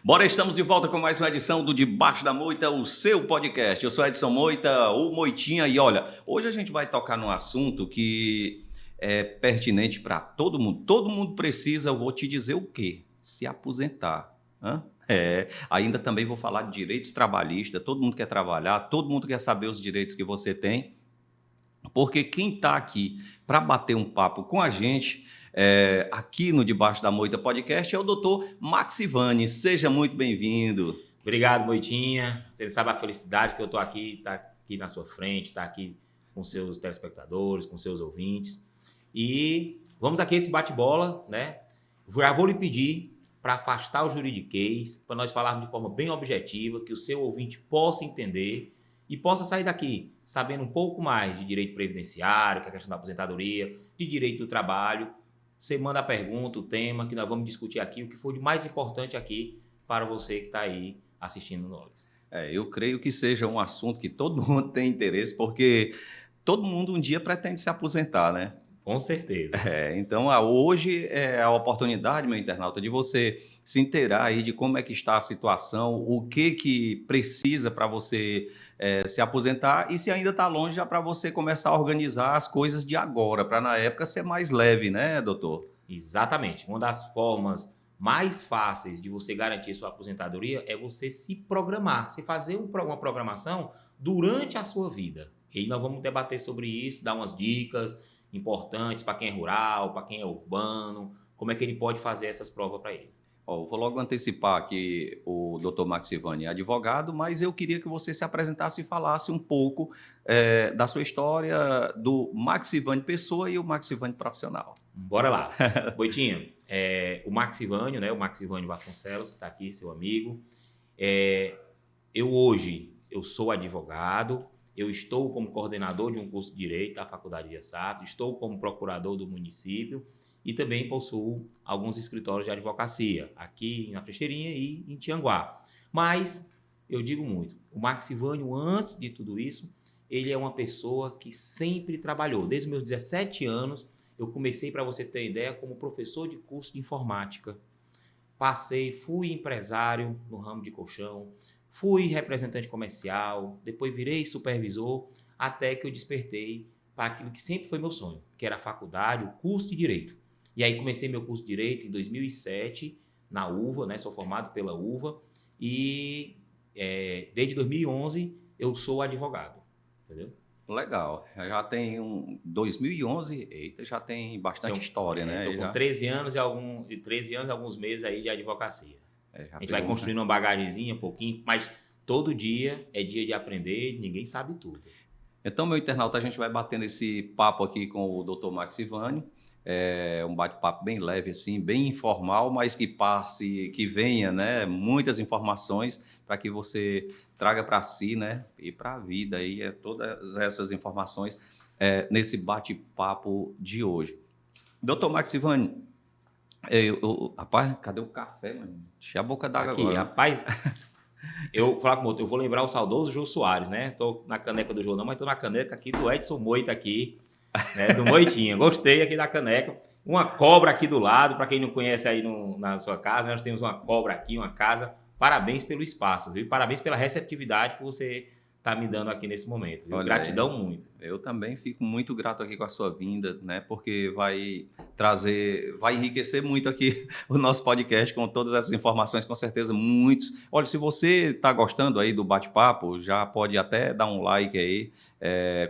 Bora, estamos de volta com mais uma edição do Debaixo da Moita, o seu podcast. Eu sou Edson Moita, o Moitinha, e olha, hoje a gente vai tocar num assunto que é pertinente para todo mundo. Todo mundo precisa, eu vou te dizer o quê? Se aposentar. Hã? Ainda também vou falar de direitos trabalhistas, todo mundo quer trabalhar, todo mundo quer saber os direitos que você tem, porque quem está aqui para bater um papo com a gente aqui no Debaixo da Moita Podcast é o doutor Maxivani. Seja muito bem-vindo. Obrigado, Moitinha. Você sabe a felicidade que eu estou aqui, tá aqui na sua frente, tá aqui com seus telespectadores, com seus ouvintes. E vamos aqui esse bate-bola, né? Já vou lhe pedir para afastar o juridiquês, para nós falarmos de forma bem objetiva, que o seu ouvinte possa entender e possa sair daqui sabendo um pouco mais de direito previdenciário, que é a questão da aposentadoria, de direito do trabalho. Você manda a pergunta, o tema, que nós vamos discutir aqui, o que for de mais importante aqui para você que está aí assistindo nós. Eu creio que seja um assunto que todo mundo tem interesse, porque todo mundo um dia pretende se aposentar, né? Com certeza. Então, hoje é a oportunidade, meu internauta, de você se inteirar aí de como é que está a situação, o que precisa para você se aposentar e se ainda está longe, já para você começar a organizar as coisas de agora, para na época ser mais leve, né, doutor? Exatamente. Uma das formas mais fáceis de você garantir sua aposentadoria é você se programar, você fazer uma programação durante a sua vida. E aí nós vamos debater sobre isso, dar umas dicas importantes para quem é rural, para quem é urbano, como é que ele pode fazer essas provas para ele. Eu vou logo antecipar que o Dr. Maxivani é advogado, mas eu queria que você se apresentasse e falasse um pouco da sua história do Maxivani pessoa e o Maxivani profissional. Bora lá. Boitinha, o Maxivânio, né, o Maxivânio Vasconcelos, que está aqui, seu amigo. Eu sou advogado, eu estou como coordenador de um curso de Direito da Faculdade de ESAT, estou como procurador do município e também possuo alguns escritórios de advocacia, aqui na Frecheirinha e em Tianguá. Mas, eu digo muito, o Maxivânio, antes de tudo isso, ele é uma pessoa que sempre trabalhou. Desde meus 17 anos, eu comecei, para você ter ideia, como professor de curso de informática. Fui empresário no ramo de colchão, fui representante comercial, depois virei supervisor, até que eu despertei para aquilo que sempre foi meu sonho, que era a faculdade, o curso de Direito. E aí comecei meu curso de Direito em 2007, na UVA, né? Sou formado pela UVA, e desde 2011 eu sou advogado, entendeu? Legal, já tem 2011, eita, já tem bastante história, né? Estou com 13 anos e alguns meses aí de advocacia. A gente vai pegou, construindo uma bagagenzinha, um pouquinho, mas todo dia é dia de aprender, ninguém sabe tudo. Então, meu internauta, a gente vai batendo esse papo aqui com o Dr. Maxivani, um bate-papo bem leve, assim, bem informal, mas que venha, né, muitas informações para que você traga para si, né, e para a vida aí, todas essas informações nesse bate-papo de hoje. Dr. Maxivani, rapaz, cadê o café, mano? Enchi a boca d'água Aqui, agora. rapaz, eu vou lembrar o saudoso Jô Soares, né? Tô na caneca do Jô não, mas tô na caneca aqui do Edson Moita aqui, né? Do Moitinha. Gostei aqui da caneca. Uma cobra aqui do lado, para quem não conhece aí na sua casa, nós temos uma cobra aqui, uma casa. Parabéns pelo espaço, viu? Parabéns pela receptividade que você está me dando aqui nesse momento. Viu? Gratidão muito. Eu também fico muito grato aqui com a sua vinda, né? Porque vai enriquecer muito aqui o nosso podcast com todas essas informações, com certeza muitos. Olha, se você está gostando aí do bate-papo, já pode até dar um like aí,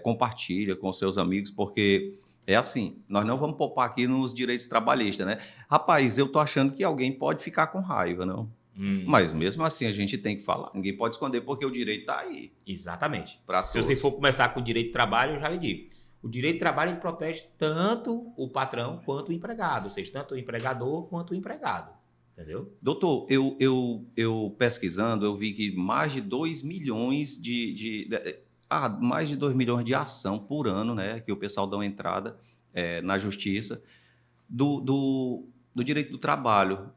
compartilha com seus amigos, porque é assim, nós não vamos poupar aqui nos direitos trabalhistas, né? Rapaz, eu tô achando que alguém pode ficar com raiva, não? Mas mesmo assim a gente tem que falar. Ninguém pode esconder porque o direito está aí. Exatamente. Se você for começar com o direito de trabalho, eu já lhe digo. O direito de trabalho ele protege tanto o patrão quanto o empregado. Ou seja, tanto o empregador quanto o empregado. Entendeu? Doutor, eu pesquisando, eu vi que mais de 2 milhões mais de 2 milhões de ação por ano, né? Que o pessoal dá uma entrada na justiça do direito do trabalho.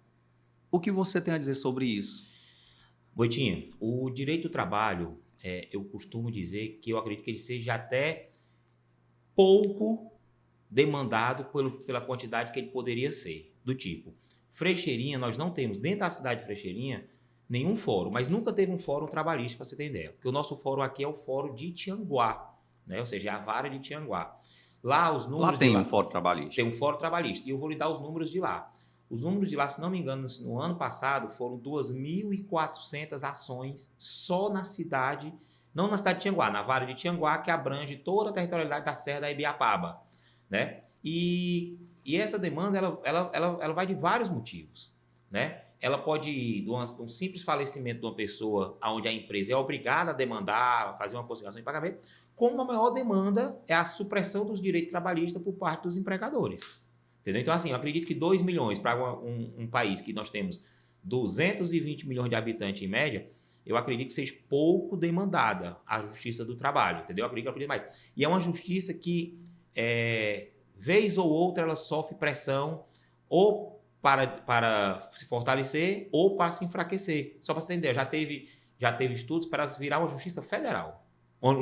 O que você tem a dizer sobre isso? Boitinha, o direito do trabalho, eu costumo dizer que eu acredito que ele seja até pouco demandado pela quantidade que ele poderia ser. Do tipo, Frecheirinha, nós não temos, dentro da cidade de Frecheirinha, Nenhum fórum, mas nunca teve um fórum trabalhista, para você ter ideia. Porque o nosso fórum aqui é o fórum de Tianguá, né? Ou seja, é a vara de Tianguá. Lá os números Lá tem de lá, um fórum trabalhista. tem um fórum trabalhista. E eu vou lhe dar os números de lá. Os números de lá, se não me engano, no ano passado foram 2.400 ações só na cidade, não na cidade de Tianguá, na vara de Tianguá, que abrange toda a territorialidade da Serra da Ibiapaba, né? E essa demanda, ela vai de vários motivos, né? Ela pode ir de um simples falecimento de uma pessoa, onde a empresa é obrigada a demandar, fazer uma conciliação de pagamento, como a maior demanda é a supressão dos direitos trabalhistas por parte dos empregadores. Entendeu? Então, assim, eu acredito que 2 milhões para um país que nós temos 220 milhões de habitantes em média, eu acredito que seja pouco demandada a justiça do trabalho, entendeu? Eu acredito que mais. E é uma justiça que, vez ou outra, ela sofre pressão ou para se fortalecer ou para se enfraquecer. Só para você entender, já teve estudos para virar uma justiça federal.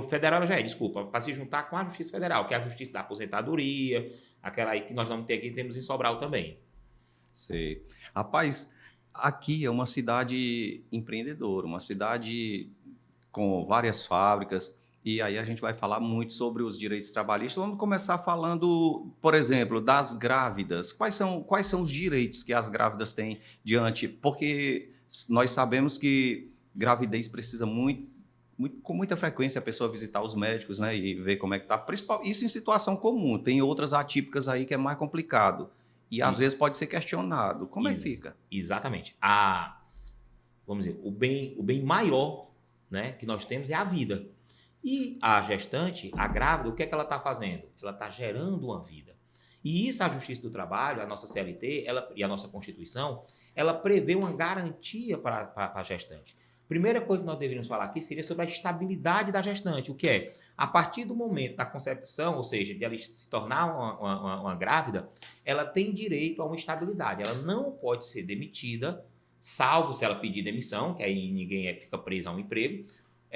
Federal já desculpa, para se juntar com a Justiça Federal, que é a Justiça da Aposentadoria, aquela aí que nós vamos ter aqui, temos em Sobral também. Sei. Rapaz, aqui é uma cidade empreendedora, uma cidade com várias fábricas, e aí a gente vai falar muito sobre os direitos trabalhistas. Vamos começar falando, por exemplo, das grávidas. Quais são os direitos que as grávidas têm diante? Porque nós sabemos que gravidez precisa com muita frequência a pessoa visitar os médicos, né, e ver como é que está. Isso em situação comum. Tem outras atípicas aí que é mais complicado. E às vezes pode ser questionado. Como é que fica? Exatamente. Vamos dizer, o bem maior, né, que nós temos é a vida. E a gestante, a grávida, o que é que ela está fazendo? Ela está gerando uma vida. E isso a Justiça do Trabalho, a nossa CLT e a nossa Constituição, ela prevê uma garantia para a gestante. Primeira coisa que nós deveríamos falar aqui seria sobre a estabilidade da gestante. O que é? A partir do momento da concepção, ou seja, de ela se tornar uma grávida, ela tem direito a uma estabilidade. Ela não pode ser demitida, salvo se ela pedir demissão, que aí ninguém fica preso a um emprego,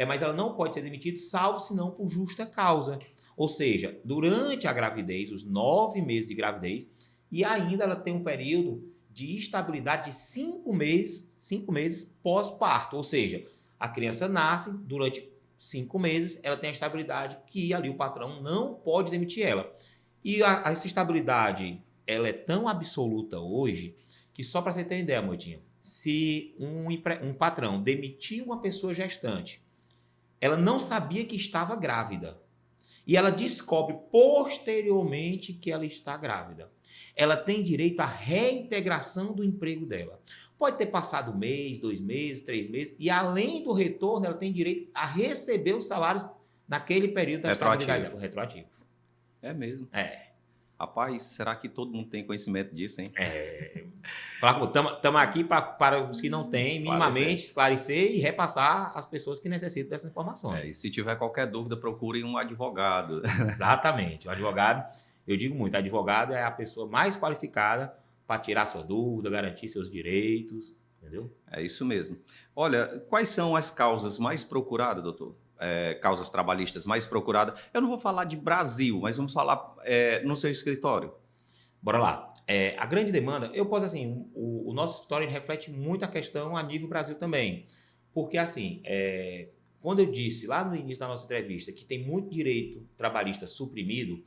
mas ela não pode ser demitida, salvo se não por justa causa. Ou seja, durante a gravidez, os 9 meses de gravidez, e ainda ela tem um período de estabilidade de 5 meses pós-parto. Ou seja, a criança nasce, durante 5 meses, ela tem a estabilidade que ali o patrão não pode demitir ela. E essa estabilidade, ela é tão absoluta hoje, que só para você ter uma ideia, Moitinho, se um patrão demitir uma pessoa gestante, ela não sabia que estava grávida, e ela descobre posteriormente que ela está grávida, ela tem direito à reintegração do emprego dela. Pode ter passado 1 mês, 2 meses, 3 meses, e além do retorno, ela tem direito a receber os salários naquele período da estabilidade dela. Retroativo. É mesmo? É. Rapaz, será que todo mundo tem conhecimento disso, hein? Estamos aqui para os que não têm, minimamente esclarecer e repassar às pessoas que necessitam dessas informações. E se tiver qualquer dúvida, procure um advogado. Exatamente. O advogado, eu digo muito, o advogado é a pessoa mais qualificada para tirar sua dúvida, garantir seus direitos, entendeu? É isso mesmo. Olha, quais são as causas mais procuradas, doutor? Causas trabalhistas mais procuradas. Eu não vou falar de Brasil, mas vamos falar no seu escritório. Bora lá. A grande demanda, eu posso assim, o nosso escritório reflete muito a questão a nível Brasil também. Porque assim, quando eu disse lá no início da nossa entrevista que tem muito direito trabalhista suprimido,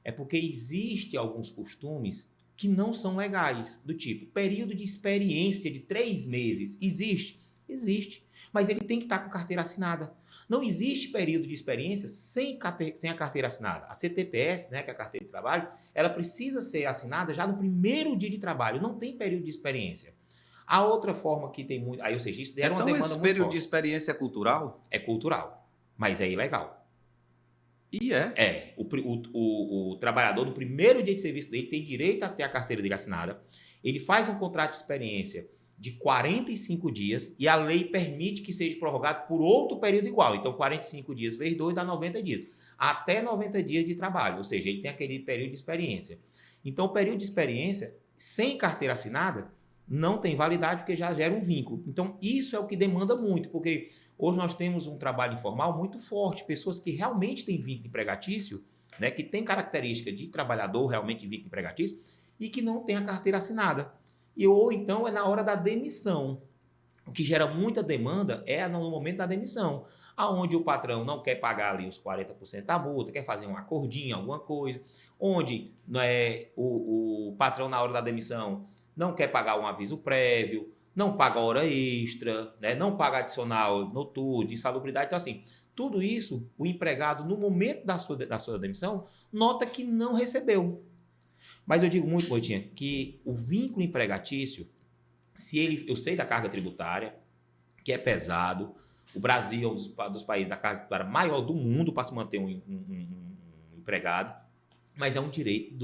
é porque existe alguns costumes que não são legais, do tipo, período de experiência de 3 meses. Existe, mas ele tem que estar com carteira assinada. Não existe período de experiência sem a carteira assinada. A CTPS, né, que é a carteira de trabalho, ela precisa ser assinada já no primeiro dia de trabalho, não tem período de experiência. A outra forma que tem muito... Aí, ou seja, isso era uma demanda muito forte. Então esse período de experiência é cultural? É cultural, mas é ilegal. E é? O trabalhador, no primeiro dia de serviço dele, tem direito a ter a carteira dele assinada. Ele faz um contrato de experiência de 45 dias e a lei permite que seja prorrogado por outro período igual. Então, 45 dias vezes 2 dá 90 dias. Até 90 dias de trabalho, ou seja, ele tem aquele período de experiência. Então, o período de experiência, sem carteira assinada, não tem validade porque já gera um vínculo. Então, isso é o que demanda muito, porque hoje nós temos um trabalho informal muito forte, pessoas que realmente têm vínculo empregatício, né, que têm característica de trabalhador realmente de vínculo empregatício e que não tem a carteira assinada. Ou então é na hora da demissão. O que gera muita demanda é no momento da demissão, aonde o patrão não quer pagar ali os 40% da multa, quer fazer um acordinho, alguma coisa, onde né, o patrão na hora da demissão não quer pagar um aviso prévio, não paga hora extra, né, não paga adicional noturno, de insalubridade. Então, assim, tudo isso, o empregado, no momento da sua demissão, nota que não recebeu. Mas eu digo muito, Moitinha, que o vínculo empregatício, se ele, eu sei da carga tributária, que é pesado. O Brasil é um dos países da carga tributária maior do mundo para se manter um empregado, mas é um direito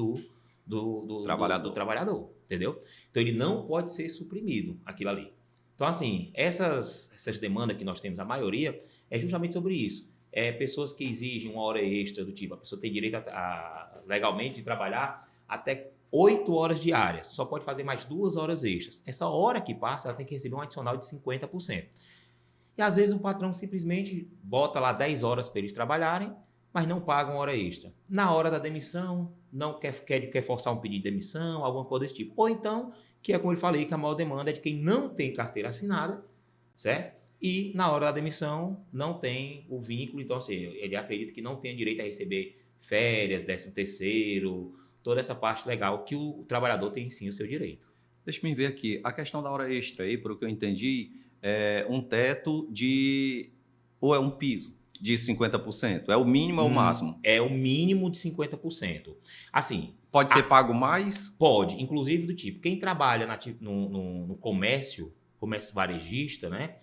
do trabalhador, entendeu? Então ele não pode ser suprimido, aquilo ali. Então, assim, essas demandas que nós temos, a maioria, é justamente sobre isso. É pessoas que exigem uma hora extra do tipo, a pessoa tem direito legalmente de trabalhar até 8 horas diárias, só pode fazer mais 2 horas extras. Essa hora que passa, ela tem que receber um adicional de 50%. E às vezes o patrão simplesmente bota lá 10 horas para eles trabalharem, mas não paga uma hora extra. Na hora da demissão, não quer forçar um pedido de demissão, alguma coisa desse tipo. Ou então, que é como eu falei, que a maior demanda é de quem não tem carteira assinada, certo? E na hora da demissão não tem o vínculo, então assim, ele acredita que não tem direito a receber férias, 13º, toda essa parte legal que o trabalhador tem sim o seu direito. Deixa eu ver aqui. A questão da hora extra aí, pelo que eu entendi, é um teto de... ou é um piso de 50%? É o mínimo ou o máximo? É o mínimo de 50%. Assim... Pode ser pago mais? Pode. Inclusive do tipo, quem trabalha no comércio varejista, né?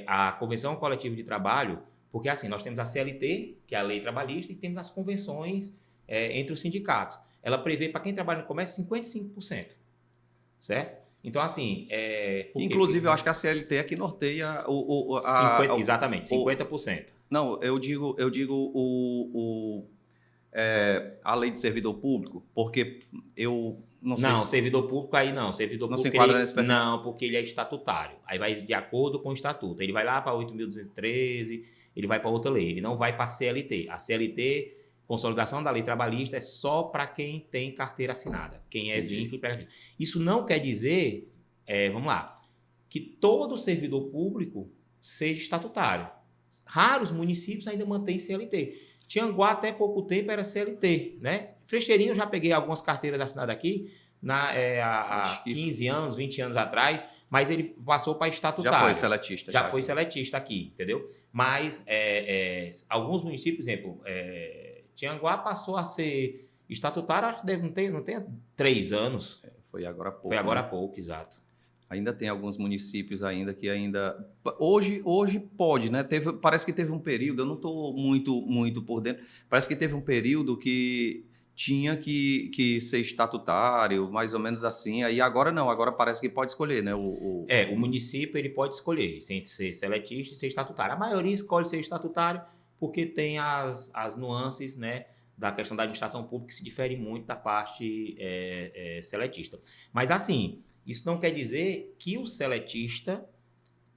A Convenção Coletiva de Trabalho, porque assim, nós temos a CLT, que é a lei trabalhista, e temos as convenções entre os sindicatos. Ela prevê para quem trabalha no comércio 55%, certo? Então, assim... Inclusive, eu acho que a CLT é que norteia exatamente, 50%. Não, eu digo a lei de servidor público, porque eu não sei se... servidor público aí não. Servidor não público se enquadra nesse perfil? Não, porque ele é estatutário. Aí vai de acordo com o estatuto. Ele vai lá para 8.213, ele vai para outra lei. Ele não vai para a CLT. A CLT, Consolidação da Lei Trabalhista, é só para quem tem carteira assinada. Quem é vínculo empregatício. Isso não quer dizer, vamos lá, que todo servidor público seja estatutário. Raros municípios ainda mantêm CLT. Tianguá, até pouco tempo, era CLT, né? Frecheirinho, eu já peguei algumas carteiras assinadas aqui há 15 anos, 20 anos atrás, mas ele passou para estatutário. Já foi seletista. Já foi seletista aqui, entendeu? Mas alguns municípios, por exemplo, Tianguá passou a ser estatutário, acho que não tem 3 anos. Foi agora há pouco. Foi agora há pouco, exato. Ainda tem alguns municípios ainda que ainda... Hoje pode, né? Parece que teve um período, eu não estou muito por dentro, parece que teve um período que tinha que ser estatutário, mais ou menos assim, aí agora não, agora parece que pode escolher, né? O município ele pode escolher entre ser seletista e ser estatutário. A maioria escolhe ser estatutário porque tem as nuances, né, da questão da administração pública que se difere muito da parte seletista. Mas assim... Isso não quer dizer que o seletista,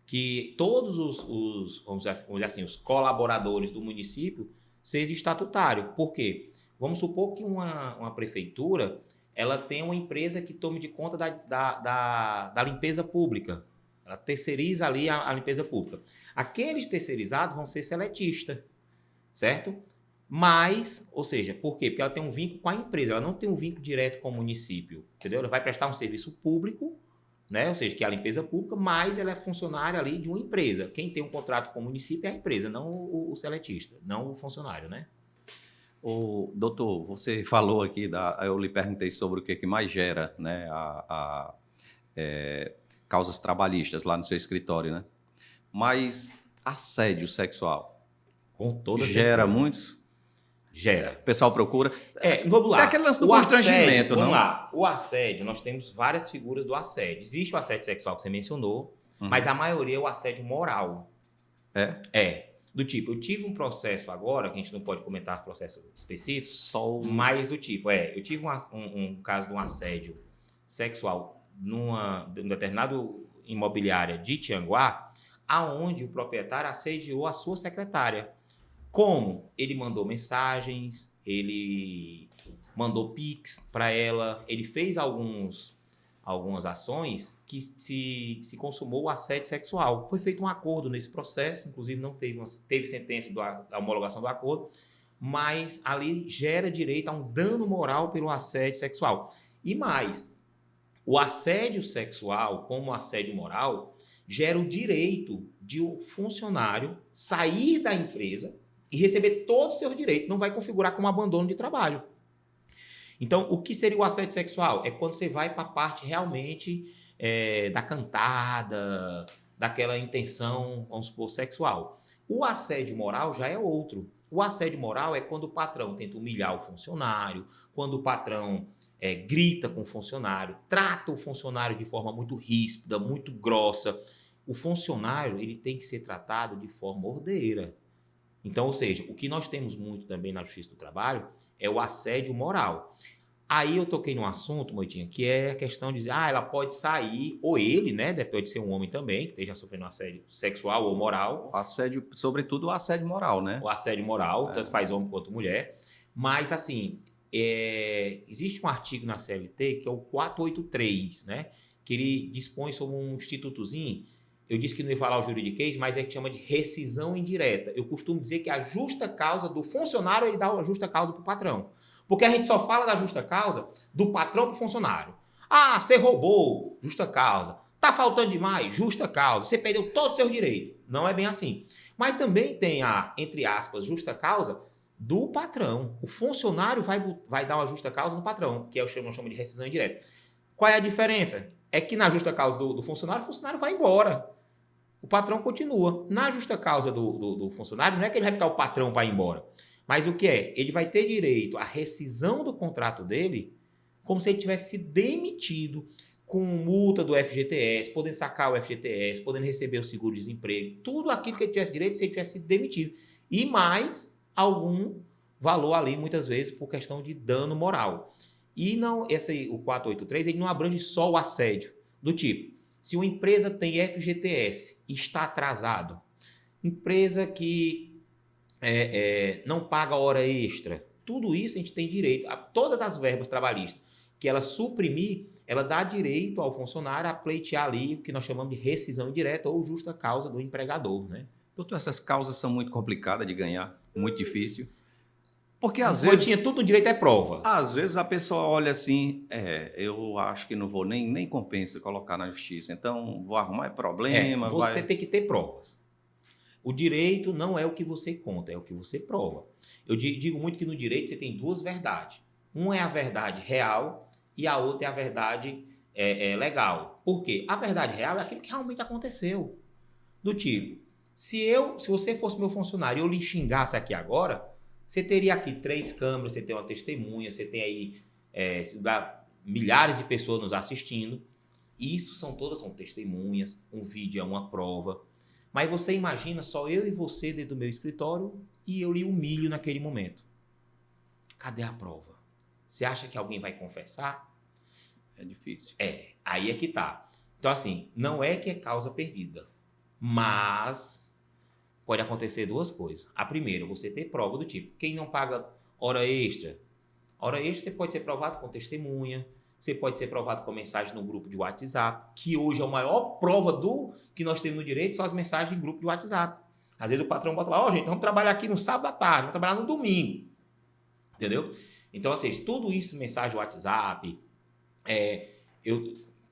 que todos vamos dizer assim, os colaboradores do município seja estatutário. Por quê? Vamos supor que uma prefeitura ela tem uma empresa que tome de conta da limpeza pública. Ela terceiriza ali a limpeza pública. Aqueles terceirizados vão ser seletistas, certo? Mas, ou seja, por quê? Porque ela tem um vínculo com a empresa, ela não tem um vínculo direto com o município, entendeu? Ela vai prestar um serviço público, né? Ou seja, que é a limpeza pública, mas ela é funcionária ali de uma empresa. Quem tem um contrato com o município é a empresa, não o seletista, não o funcionário, né? Doutor, você falou aqui, eu lhe perguntei sobre o que mais gera, né, causas trabalhistas lá no seu escritório, né? Mas assédio sexual com toda gera certeza. Muitos? Gera. O pessoal procura. Vamos lá. É aquele lance do constrangimento, não? Vamos lá. O assédio, nós temos várias figuras do assédio. Existe o assédio sexual que você mencionou, mas a maioria é o assédio moral. Do tipo, eu tive um processo agora, que a gente não pode comentar processo específico, mas do tipo, eu tive um caso de um assédio sexual numa determinado imobiliária de Tianguá, aonde o proprietário assediou a sua secretária. Como? Ele mandou mensagens, ele mandou Pix para ela, ele fez alguns algumas ações que se consumou o assédio sexual. Foi feito um acordo nesse processo, inclusive não teve sentença da homologação do acordo, mas ali gera direito a um dano moral pelo assédio sexual. E mais, o assédio sexual, como o assédio moral, gera o direito de o funcionário sair da empresa e receber todos os seus direitos. Não vai configurar como abandono de trabalho. Então, o que seria o assédio sexual? É quando você vai para a parte realmente da cantada, daquela intenção, vamos supor, sexual. O assédio moral já é outro. O assédio moral é quando o patrão tenta humilhar o funcionário, quando o patrão grita com o funcionário, trata o funcionário de forma muito ríspida, muito grossa. O funcionário ele tem que ser tratado de forma ordeira. Então, ou seja, o que nós temos muito também na Justiça do Trabalho é o assédio moral. Aí eu toquei num assunto, Moitinha, que é a questão de dizer, ela pode sair, ou ele, né, pode ser um homem também, que esteja sofrendo assédio sexual ou moral. Assédio, sobretudo o assédio moral, né? O assédio moral, tanto faz homem quanto mulher. Mas, assim, existe um artigo na CLT, que é o 483, né, que ele dispõe sobre um institutozinho. Eu disse que não ia falar o juridiquês, mas que chama de rescisão indireta. Eu costumo dizer que a justa causa do funcionário, ele dá a justa causa para o patrão. Porque a gente só fala da justa causa do patrão para o funcionário. Você roubou, justa causa. Tá faltando demais, justa causa. Você perdeu todos os seus direitos. Não é bem assim. Mas também tem a, entre aspas, justa causa do patrão. O funcionário vai dar uma justa causa no patrão, que é o que eu chamo de rescisão indireta. Qual é a diferença? É que na justa causa do funcionário, o funcionário vai embora. O patrão continua. Na justa causa do funcionário, não é que ele vai botar o patrão para ir embora. Mas o que é? Ele vai ter direito à rescisão do contrato dele como se ele tivesse sido demitido com multa do FGTS, podendo sacar o FGTS, podendo receber o seguro-desemprego, tudo aquilo que ele tivesse direito se ele tivesse sido demitido. E mais algum valor ali, muitas vezes, por questão de dano moral. E não, o 483, ele não abrange só o assédio, do tipo, se uma empresa tem FGTS e está atrasado, empresa que não paga hora extra, tudo isso a gente tem direito, a todas as verbas trabalhistas que ela suprimir, ela dá direito ao funcionário a pleitear ali o que nós chamamos de rescisão indireta ou justa causa do empregador, né? Doutor, essas causas são muito complicadas de ganhar, muito difícil. Porque às vezes... tudo no direito é prova. Às vezes a pessoa olha assim, eu acho que não vou nem compensa colocar na justiça, então vou arrumar problema. Você tem que ter provas. O direito não é o que você conta, é o que você prova. Eu digo muito que no direito você tem duas verdades. Uma é a verdade real e a outra é a verdade legal. Por quê? A verdade real é aquilo que realmente aconteceu. Do tipo, se você fosse meu funcionário e eu lhe xingasse aqui agora, você teria aqui 3 câmeras, você tem uma testemunha, você tem aí milhares de pessoas nos assistindo. Isso todas são testemunhas, um vídeo é uma prova. Mas você imagina só eu e você dentro do meu escritório e eu lhe humilho naquele momento. Cadê a prova? Você acha que alguém vai confessar? É difícil. Aí é que tá. Então, assim, não é que é causa perdida, mas pode acontecer duas coisas. A primeira, você ter prova do tipo, quem não paga hora extra você pode ser provado com testemunha, você pode ser provado com mensagem no grupo de WhatsApp, que hoje é a maior prova do que nós temos no direito, são as mensagens em grupo de WhatsApp. Às vezes o patrão bota lá, gente, vamos trabalhar aqui no sábado à tarde, vamos trabalhar no domingo. Entendeu? Então, assim, tudo isso, mensagem de WhatsApp,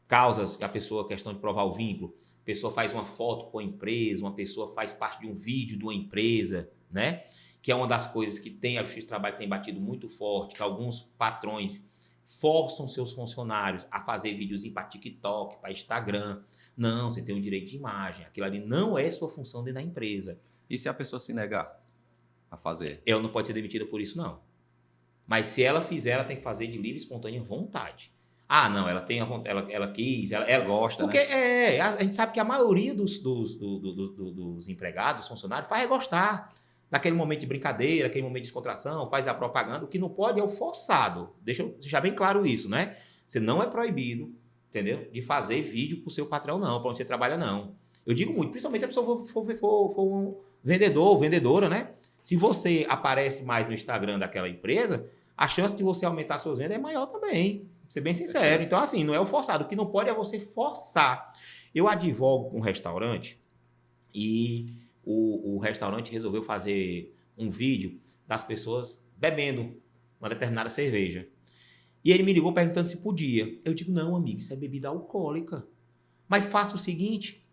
causas a pessoa, questão de provar o vínculo, a pessoa faz uma foto com a empresa, uma pessoa faz parte de um vídeo de uma empresa, né? Que é uma das coisas que a Justiça do Trabalho tem batido muito forte, que alguns patrões forçam seus funcionários a fazer videozinho para TikTok, para Instagram. Não, você tem um direito de imagem. Aquilo ali não é sua função dentro da empresa. E se a pessoa se negar a fazer? Ela não pode ser demitida por isso, não. Mas se ela fizer, ela tem que fazer de livre e espontânea vontade. Não, ela tem a vontade, ela quis, ela gosta, porque, né? A gente sabe que a maioria dos empregados, dos funcionários, faz gostar daquele momento de brincadeira, aquele momento de descontração, faz a propaganda. O que não pode é o forçado. Deixa eu deixar bem claro isso, né? Você não é proibido, entendeu? De fazer vídeo pro seu patrão, não, para onde você trabalha, não. Eu digo muito, principalmente se a pessoa for um vendedor ou vendedora, né? Se você aparece mais no Instagram daquela empresa, a chance de você aumentar suas vendas é maior também. ser bem sincero. Então, assim, não é o forçado. O que não pode é você forçar. Eu advogo com um restaurante e o restaurante resolveu fazer um vídeo das pessoas bebendo uma determinada cerveja. E ele me ligou perguntando se podia. Eu digo, não, amigo, isso é bebida alcoólica. Mas faça o seguinte,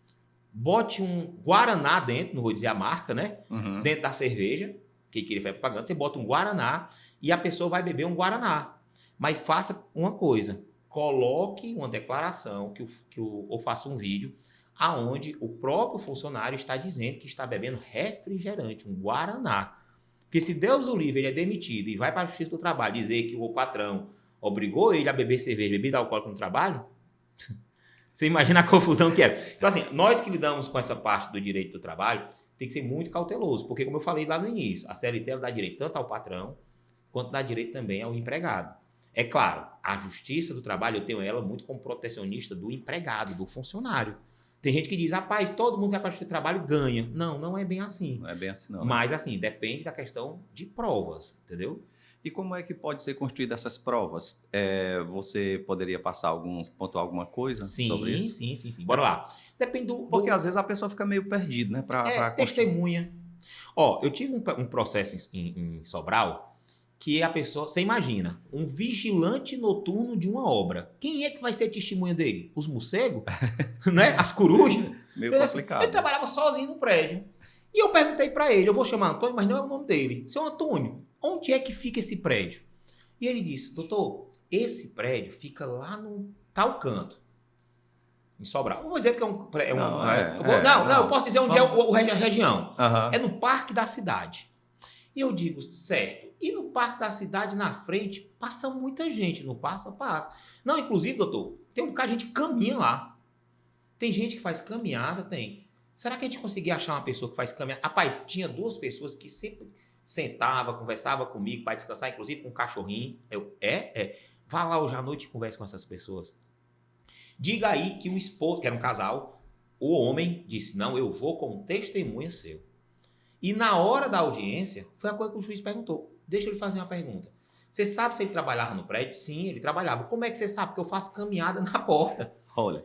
bote um Guaraná dentro, não vou dizer a marca, né? Uhum. Dentro da cerveja, que ele faz propaganda, você bota um Guaraná e a pessoa vai beber um Guaraná. Mas faça uma coisa, coloque uma declaração ou faça um vídeo aonde o próprio funcionário está dizendo que está bebendo refrigerante, um Guaraná. Porque se Deus o livre, ele é demitido e vai para a Justiça do Trabalho dizer que o patrão obrigou ele a beber cerveja, bebida alcoólica no trabalho, você imagina a confusão que é. Então, assim, nós que lidamos com essa parte do direito do trabalho, tem que ser muito cauteloso, porque, como eu falei lá no início, a CLT ela dá direito tanto ao patrão, quanto dá direito também ao empregado. É claro, a Justiça do Trabalho, eu tenho ela muito como protecionista do empregado, do funcionário. Tem gente que diz, rapaz, todo mundo que vai para a Justiça do Trabalho ganha. Não, não é bem assim. Não é bem assim, não. Mas, assim, depende da questão de provas, entendeu? E como é que pode ser construída essas provas? Você poderia pontuar alguma coisa sobre isso? Sim. Bora lá. Depende do... Porque às vezes a pessoa fica meio perdida, né? Testemunha. Ó, eu tive um processo em Sobral que a pessoa... Você imagina, um vigilante noturno de uma obra. Quem é que vai ser testemunha dele? Os morcegos? Né? As corujas? Meio Então, complicado. ele trabalhava sozinho no prédio. E eu perguntei para ele, eu vou chamar Antônio, mas não é o nome dele. Seu Antônio, onde é que fica esse prédio? E ele disse, doutor, esse prédio fica lá no tal canto, em Sobral. Vou dizer que eu posso dizer onde é a região. Uhum. É no Parque da Cidade. E eu digo, certo. E no Parque da Cidade, na frente, passa muita gente. Não passa? Passa. Não, inclusive, doutor, tem um bocado de gente que caminha lá. Tem gente que faz caminhada, tem. Será que a gente conseguia achar uma pessoa que faz caminhada? Rapaz, tinha 2 pessoas que sempre sentava, conversava comigo para descansar, inclusive com um cachorrinho. Vá lá hoje à noite e converse com essas pessoas. Diga aí que o esposo, que era um casal, o homem disse, não, eu vou como testemunha seu. E na hora da audiência, foi a coisa que o juiz perguntou. Deixa ele fazer uma pergunta. Você sabe se ele trabalhava no prédio? Sim, ele trabalhava. Como é que você sabe? Porque eu faço caminhada na porta. Olha.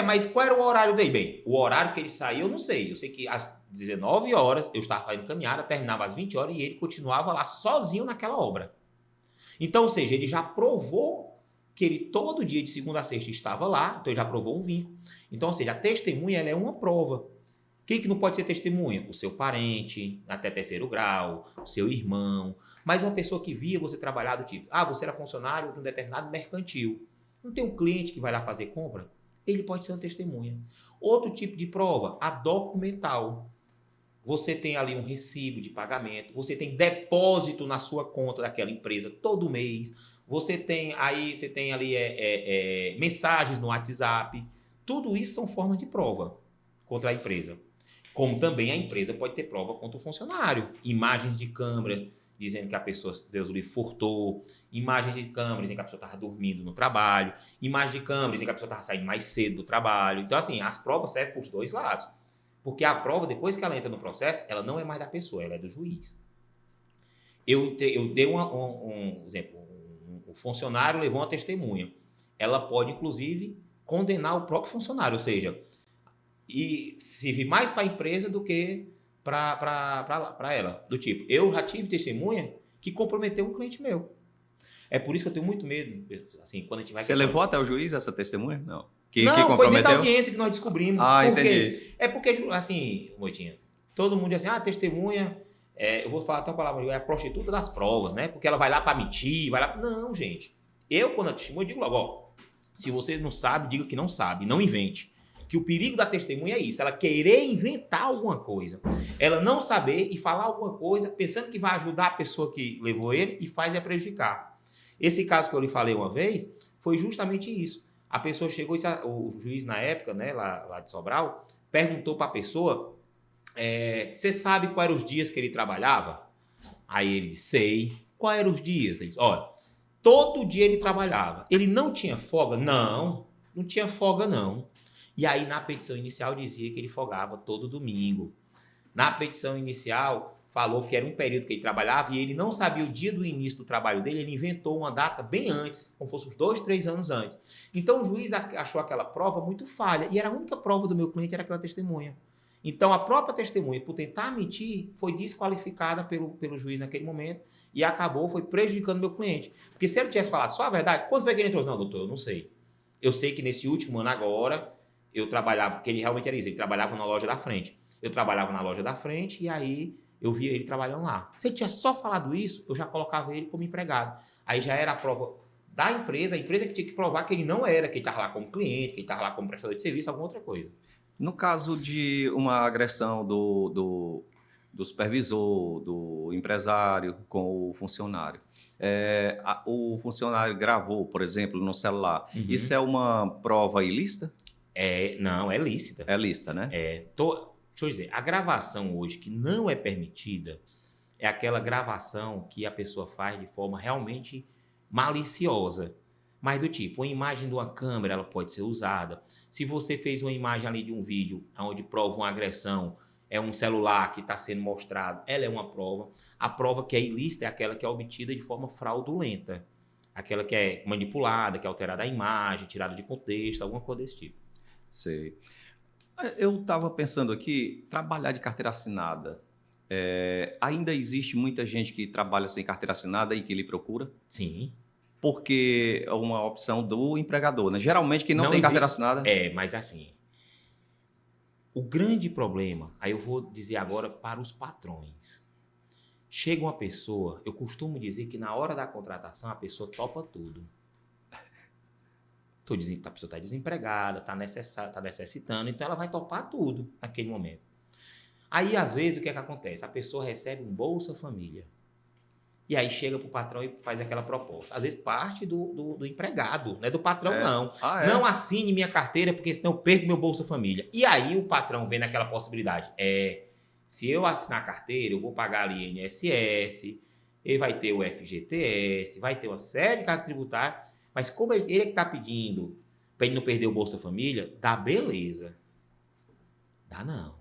Mas qual era o horário dele? Bem, o horário que ele saiu, eu não sei. Eu sei que às 19 horas eu estava fazendo caminhada, terminava às 20 horas e ele continuava lá sozinho naquela obra. Então, ou seja, ele já provou que ele todo dia de segunda a sexta estava lá, então ele já provou um vínculo. Então, ou seja, a testemunha ela é uma prova. Quem que não pode ser testemunha? O seu parente, até 3º grau, o seu irmão. Mas uma pessoa que via você trabalhar do tipo, você era funcionário de um determinado mercantil. Não tem um cliente que vai lá fazer compra? Ele pode ser uma testemunha. Outro tipo de prova, a documental. Você tem ali um recibo de pagamento, você tem depósito na sua conta daquela empresa todo mês, você tem ali mensagens no WhatsApp. Tudo isso são formas de prova contra a empresa. Como também a empresa pode ter prova contra o funcionário. Imagens de câmera dizendo que a pessoa, Deus o livre, furtou. Imagens de câmera dizendo que a pessoa estava dormindo no trabalho. Imagens de câmera dizendo que a pessoa estava saindo mais cedo do trabalho. Então, assim, as provas servem para os 2 lados. Porque a prova, depois que ela entra no processo, ela não é mais da pessoa, ela é do juiz. Eu dei um exemplo. O funcionário levou uma testemunha. Ela pode, inclusive, condenar o próprio funcionário. Ou seja, e servir mais para a empresa do que para ela. Do tipo, eu já tive testemunha que comprometeu um cliente meu. É por isso que eu tenho muito medo. Assim, quando a gente vai Você levou até o juiz essa testemunha? Não. Que foi dentro da audiência que nós descobrimos. Entendi. É porque, assim, Moitinha, todo mundo diz assim, testemunha, eu vou falar até uma palavra, é a prostituta das provas, né? Porque ela vai lá para mentir, vai lá... Não, gente. Eu, quando eu testemunho, digo logo, se você não sabe, diga que não sabe, não invente. Que o perigo da testemunha é isso, ela querer inventar alguma coisa. Ela não saber e falar alguma coisa, pensando que vai ajudar a pessoa que levou ele e faz prejudicar. Esse caso que eu lhe falei uma vez, foi justamente isso. A pessoa chegou e o juiz na época, né, lá de Sobral, perguntou para a pessoa, você sabe quais eram os dias que ele trabalhava? Aí ele disse, sei. Quais eram os dias? Ele disse, olha, todo dia ele trabalhava. Ele não tinha folga? Não tinha folga não. E aí, na petição inicial, dizia que ele folgava todo domingo. Na petição inicial, falou que era um período que ele trabalhava e ele não sabia o dia do início do trabalho dele, ele inventou uma data bem antes, como fosse uns 2, 3 anos antes. Então o juiz achou aquela prova muito falha e era a única prova do meu cliente, era aquela testemunha. Então a própria testemunha, por tentar mentir, foi desqualificada pelo juiz naquele momento e foi prejudicando meu cliente. Porque se ele tivesse falado só a verdade, quando foi que ele entrou? Não, doutor, eu não sei. Eu sei que nesse último ano agora, eu trabalhava, porque ele realmente era isso, ele trabalhava na loja da frente. Eu trabalhava na loja da frente e aí eu via ele trabalhando lá. Se ele tivesse só falado isso, eu já colocava ele como empregado. Aí já era a prova da empresa, a empresa que tinha que provar que ele não era, que ele estava lá como cliente, que ele estava lá como prestador de serviço, alguma outra coisa. No caso de uma agressão do supervisor, do empresário com o funcionário, o funcionário gravou, por exemplo, no celular, isso é uma prova ilícita? Não, é lícita. É lícita, né? Deixa eu dizer, a gravação hoje que não é permitida é aquela gravação que a pessoa faz de forma realmente maliciosa. Mas do tipo, uma imagem de uma câmera, ela pode ser usada. Se você fez uma imagem ali de um vídeo onde prova uma agressão, é um celular que está sendo mostrado, ela é uma prova. A prova que é ilícita é aquela que é obtida de forma fraudulenta. Aquela que é manipulada, que é alterada a imagem, tirada de contexto, alguma coisa desse tipo. Sei. Eu estava pensando aqui, trabalhar de carteira assinada. Ainda existe muita gente que trabalha sem carteira assinada e que lhe procura? Sim. Porque é uma opção do empregador, né? Geralmente quem não tem carteira assinada... Mas assim, o grande problema, aí eu vou dizer agora para os patrões. Chega uma pessoa, eu costumo dizer que na hora da contratação a pessoa topa tudo. A pessoa está desempregada, está necessitando, então ela vai topar tudo naquele momento. Aí, às vezes, o que é que acontece? A pessoa recebe um Bolsa Família. E aí chega para o patrão e faz aquela proposta. Às vezes parte do empregado, não é do patrão, não. Não assine minha carteira, porque senão eu perco meu Bolsa Família. E aí o patrão vê naquela possibilidade. Se eu assinar a carteira, eu vou pagar ali INSS, ele vai ter o FGTS, vai ter uma série de cargos tributários, mas como ele é que está pedindo para ele não perder o Bolsa Família, dá beleza. Dá não.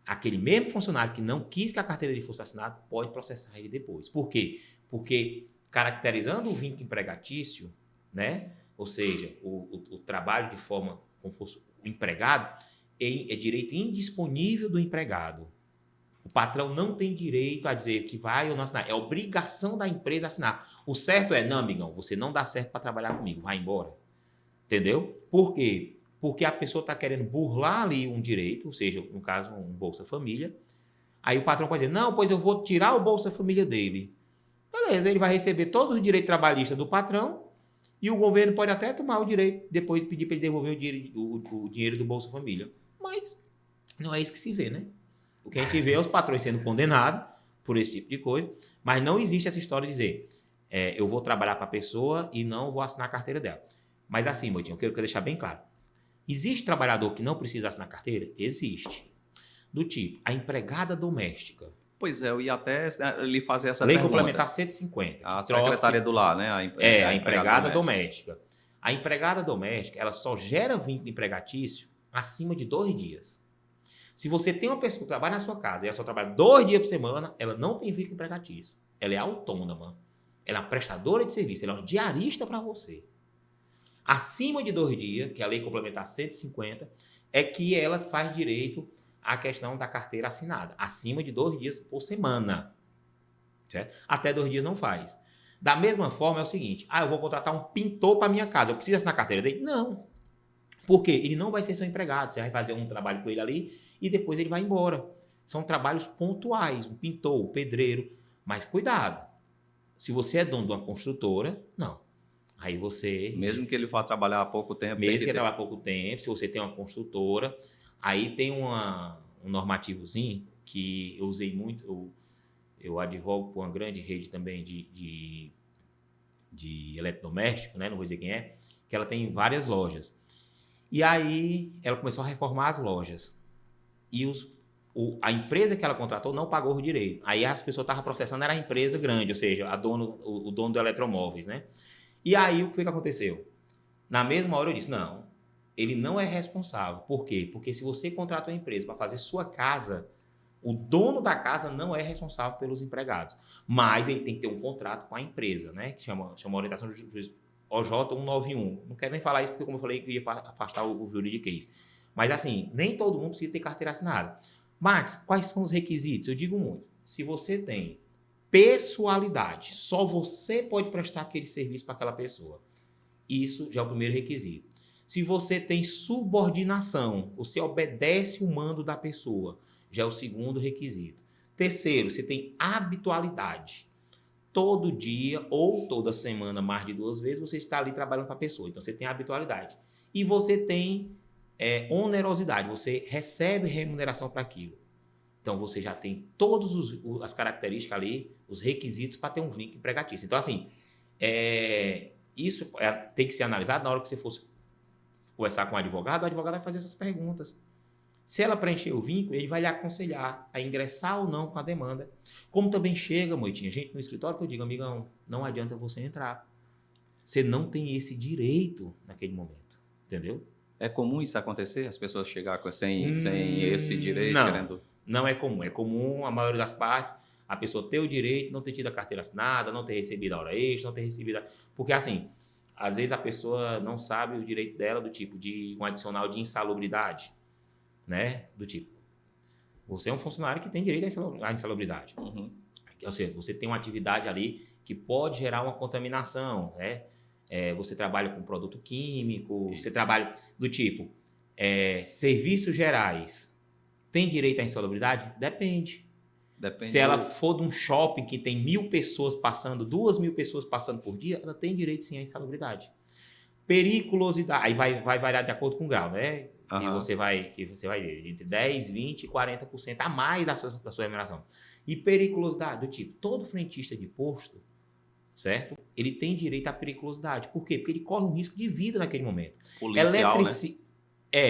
Aquele mesmo funcionário que não quis que a carteira dele fosse assinada pode processar ele depois. Por quê? Porque caracterizando o vínculo empregatício, né? Ou seja, o trabalho de forma como fosse o empregado, é direito indisponível do empregado. O patrão não tem direito a dizer que vai ou não assinar. É obrigação da empresa assinar. O certo é, não, amigão, você não dá certo para trabalhar comigo, vai embora. Entendeu? Por quê? Porque a pessoa está querendo burlar ali um direito, ou seja, no caso, um Bolsa Família. Aí o patrão pode dizer, não, pois eu vou tirar o Bolsa Família dele. Beleza, ele vai receber todos os direitos trabalhistas do patrão e o governo pode até tomar o direito, depois pedir para ele devolver o dinheiro do Bolsa Família. Mas não é isso que se vê, né? O que a gente vê é os patrões sendo condenados por esse tipo de coisa, mas não existe essa história de dizer, eu vou trabalhar para a pessoa e não vou assinar a carteira dela. Mas assim, Moitinho, eu quero deixar bem claro. Existe trabalhador que não precisa assinar carteira? Existe. Do tipo, a empregada doméstica. Pois é, eu ia até lhe fazer essa Lei pergunta. Complementar 150. A secretária do lar, né? A empregada doméstica. A empregada doméstica, ela só gera vínculo empregatício acima de 2 dias. Se você tem uma pessoa que trabalha na sua casa e ela só trabalha 2 dias por semana, ela não tem vínculo empregatício. Ela é autônoma. Ela é uma prestadora de serviço. Ela é uma diarista para você. Acima de 2 dias, que é a Lei Complementar 150, é que ela faz direito à questão da carteira assinada. Acima de 2 dias por semana. Certo? Até 2 dias não faz. Da mesma forma, é o seguinte. Eu vou contratar um pintor para minha casa. Eu preciso assinar a carteira dele? Não. Por quê? Ele não vai ser seu empregado. Você vai fazer um trabalho com ele ali e depois ele vai embora. São trabalhos pontuais. Um pintor, um pedreiro. Mas cuidado. Se você é dono de uma construtora, não. Aí você... Mesmo que ele vá trabalhar há pouco tempo... Mesmo que ele trabalhe há pouco tempo, se você tem uma construtora, aí tem um normativozinho que eu usei muito, eu advogo por uma grande rede também de eletrodoméstico, né? Não vou dizer quem é, que ela tem várias lojas. E aí ela começou a reformar as lojas. E a empresa que ela contratou não pagou o direito. Aí as pessoas estavam processando, era a empresa grande, ou seja, o dono do Eletromóveis, né? E aí, o que foi que aconteceu? Na mesma hora eu disse, não, ele não é responsável. Por quê? Porque se você contrata uma empresa para fazer sua casa, O dono da casa não é responsável pelos empregados, mas ele tem que ter um contrato com a empresa, né? Que chama orientação do juiz OJ 191. Não quero nem falar isso porque, como eu falei, que ia afastar o juridiquês. Mas, assim, nem todo mundo precisa ter carteira assinada. Max, quais são os requisitos? Eu digo muito. Se você tem pessoalidade, só você pode prestar aquele serviço para aquela pessoa. Isso já é o primeiro requisito. Se você tem subordinação, você obedece o mando da pessoa, já é o segundo requisito. Terceiro, você tem habitualidade. Todo dia ou toda semana, mais de 2 vezes, você está ali trabalhando para a pessoa. Então, você tem habitualidade. E você tem onerosidade, você recebe remuneração para aquilo. Então, você já tem todas as características ali, os requisitos para ter um vínculo empregatício. Então, assim, isso tem que ser analisado na hora que você fosse conversar com o advogado vai fazer essas perguntas. Se ela preencher o vínculo, ele vai lhe aconselhar a ingressar ou não com a demanda. Como também chega, Moitinha, gente no escritório que eu digo, amigão, não adianta você entrar. Você não tem esse direito naquele momento, entendeu? É comum isso acontecer? As pessoas chegarem sem esse direito? Não é comum. É comum, a maioria das partes, a pessoa ter o direito, não ter tido a carteira assinada, não ter recebido a hora extra, não ter recebido... Porque, assim, às vezes a pessoa não sabe o direito dela do tipo de um adicional de insalubridade, né? Do tipo, você é um funcionário que tem direito à insalubridade. Uhum. Ou seja, você tem uma atividade ali que pode gerar uma contaminação, né? Você trabalha com produto químico, isso. Você trabalha do tipo, serviços gerais, tem direito à insalubridade? Depende. Se ela for de um shopping que tem 1.000 pessoas passando, 2.000 pessoas passando por dia, ela tem direito sim à insalubridade. Periculosidade, aí vai variar de acordo com o grau, né? Uhum. Que você vai entre 10%, 20% e 40% a mais da sua remuneração. E periculosidade do tipo, todo frentista de posto, certo? Ele tem direito à periculosidade. Por quê? Porque ele corre um risco de vida naquele momento. Policial, né?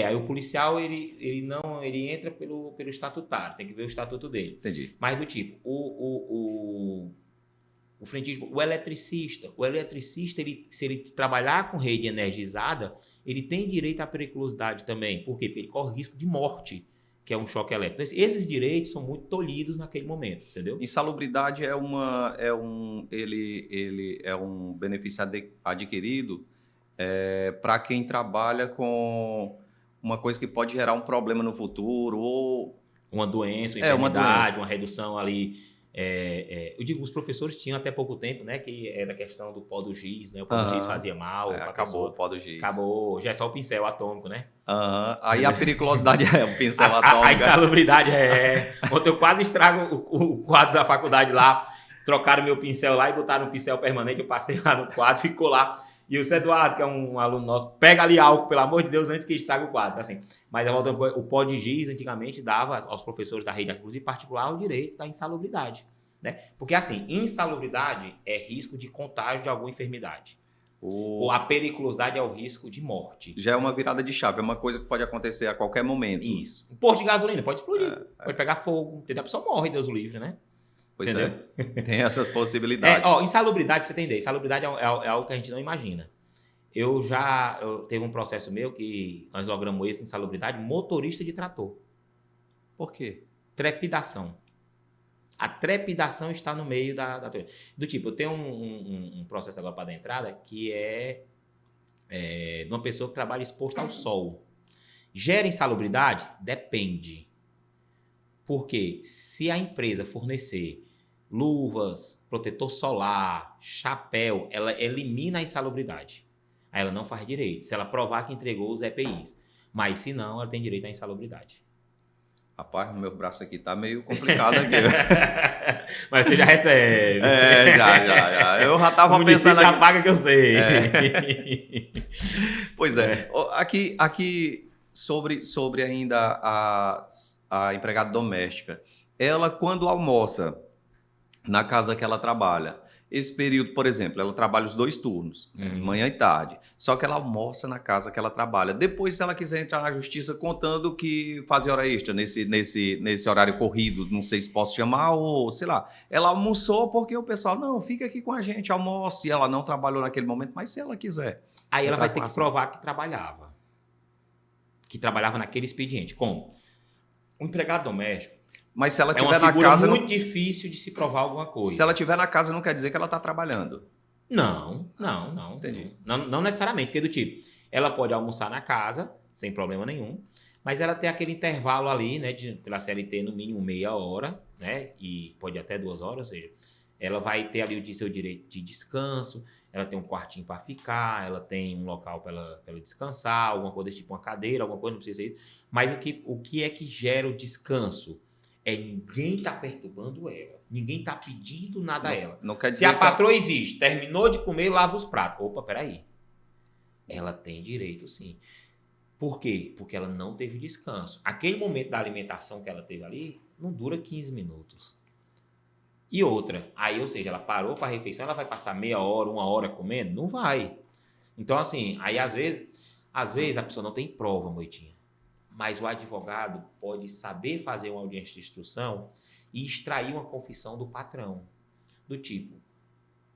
Aí o policial, ele entra pelo estatutário, tem que ver o estatuto dele. Entendi. Mas do tipo, o frentista, o eletricista, se ele trabalhar com rede energizada, ele tem direito à periculosidade também. Por quê? Porque ele corre risco de morte, que é um choque elétrico. Então, esses direitos são muito tolhidos naquele momento, entendeu? Insalubridade é um benefício adquirido para quem trabalha com uma coisa que pode gerar um problema no futuro ou uma doença, uma enfermidade, uma redução ali. Eu digo, os professores tinham até pouco tempo, né? Que era a questão do pó do giz, né? O pó do giz fazia mal. Acabou o pó do giz. Acabou, já é só o pincel atômico, né? Aí a periculosidade é o pincel atômico. A insalubridade Ontem eu quase estrago o quadro da faculdade lá. Trocaram meu pincel lá e botaram um pincel permanente. Eu passei lá no quadro, ficou lá. E o Zé Eduardo, que é um aluno nosso, pega ali álcool, pelo amor de Deus, antes que estrague o quadro. Assim. Mas o pó de giz, antigamente, dava aos professores da rede, inclusive particular, o direito da insalubridade. Né? Porque, assim, insalubridade é risco de contágio de alguma enfermidade. A periculosidade é o risco de morte. Já é uma virada de chave, é uma coisa que pode acontecer a qualquer momento. Isso. Um posto de gasolina pode explodir, pode pegar fogo, entendeu? A pessoa morre, Deus o livre, né? Pois entendeu? Tem essas possibilidades. Insalubridade, pra você entender, insalubridade é algo que a gente não imagina. Eu teve um processo meu que nós logramos êxito em insalubridade, motorista de trator. Por quê? Trepidação. A trepidação está no meio do tipo, eu tenho um processo agora para dar entrada que é de uma pessoa que trabalha exposta ao sol. Gera insalubridade? Depende. Porque se a empresa fornecer luvas, protetor solar, chapéu, ela elimina a insalubridade. Aí ela não faz direito, se ela provar que entregou os EPIs. Mas se não, ela tem direito à insalubridade. Rapaz, o meu braço aqui tá meio complicado aqui. Mas você já recebe. Já. Eu já tava pensando já paga que eu sei. Pois é. Aqui sobre ainda a empregada doméstica. Ela, quando almoça na casa que ela trabalha, esse período, por exemplo, ela trabalha os 2 turnos, manhã e tarde, só que ela almoça na casa que ela trabalha. Depois, se ela quiser entrar na justiça contando que fazia hora extra nesse horário corrido, não sei se posso chamar, ou sei lá, ela almoçou porque o pessoal, não, fica aqui com a gente, almoce, e ela não trabalhou naquele momento, mas se ela quiser. Aí ela vai ter que provar que trabalhava naquele expediente. Como? O empregado doméstico, Mas se ela É uma estiver na figura casa... muito difícil de se provar alguma coisa. Se ela estiver na casa, não quer dizer que ela está trabalhando. Não. Entendi. Não necessariamente, porque do tipo, ela pode almoçar na casa, sem problema nenhum, mas ela tem aquele intervalo ali, né, pela CLT, no mínimo meia hora, né, e pode até 2 horas, ou seja, ela vai ter ali o seu direito de descanso, ela tem um quartinho para ficar, ela tem um local para ela descansar, alguma coisa tipo uma cadeira, alguma coisa, não precisa ser isso. Mas o que é que gera o descanso? É ninguém tá perturbando ela. Ninguém tá pedindo nada a ela. Não quer Se dizer a patroa existe, terminou de comer, lava os pratos. Opa, peraí. Ela tem direito, sim. Por quê? Porque ela não teve descanso. Aquele momento da alimentação que ela teve ali, não dura 15 minutos. E outra, aí, ou seja, ela parou para a refeição, ela vai passar meia hora, 1 hora comendo? Não vai. Então, assim, aí às vezes a pessoa não tem prova, Moitinha. Mas o advogado pode saber fazer uma audiência de instrução e extrair uma confissão do patrão. Do tipo,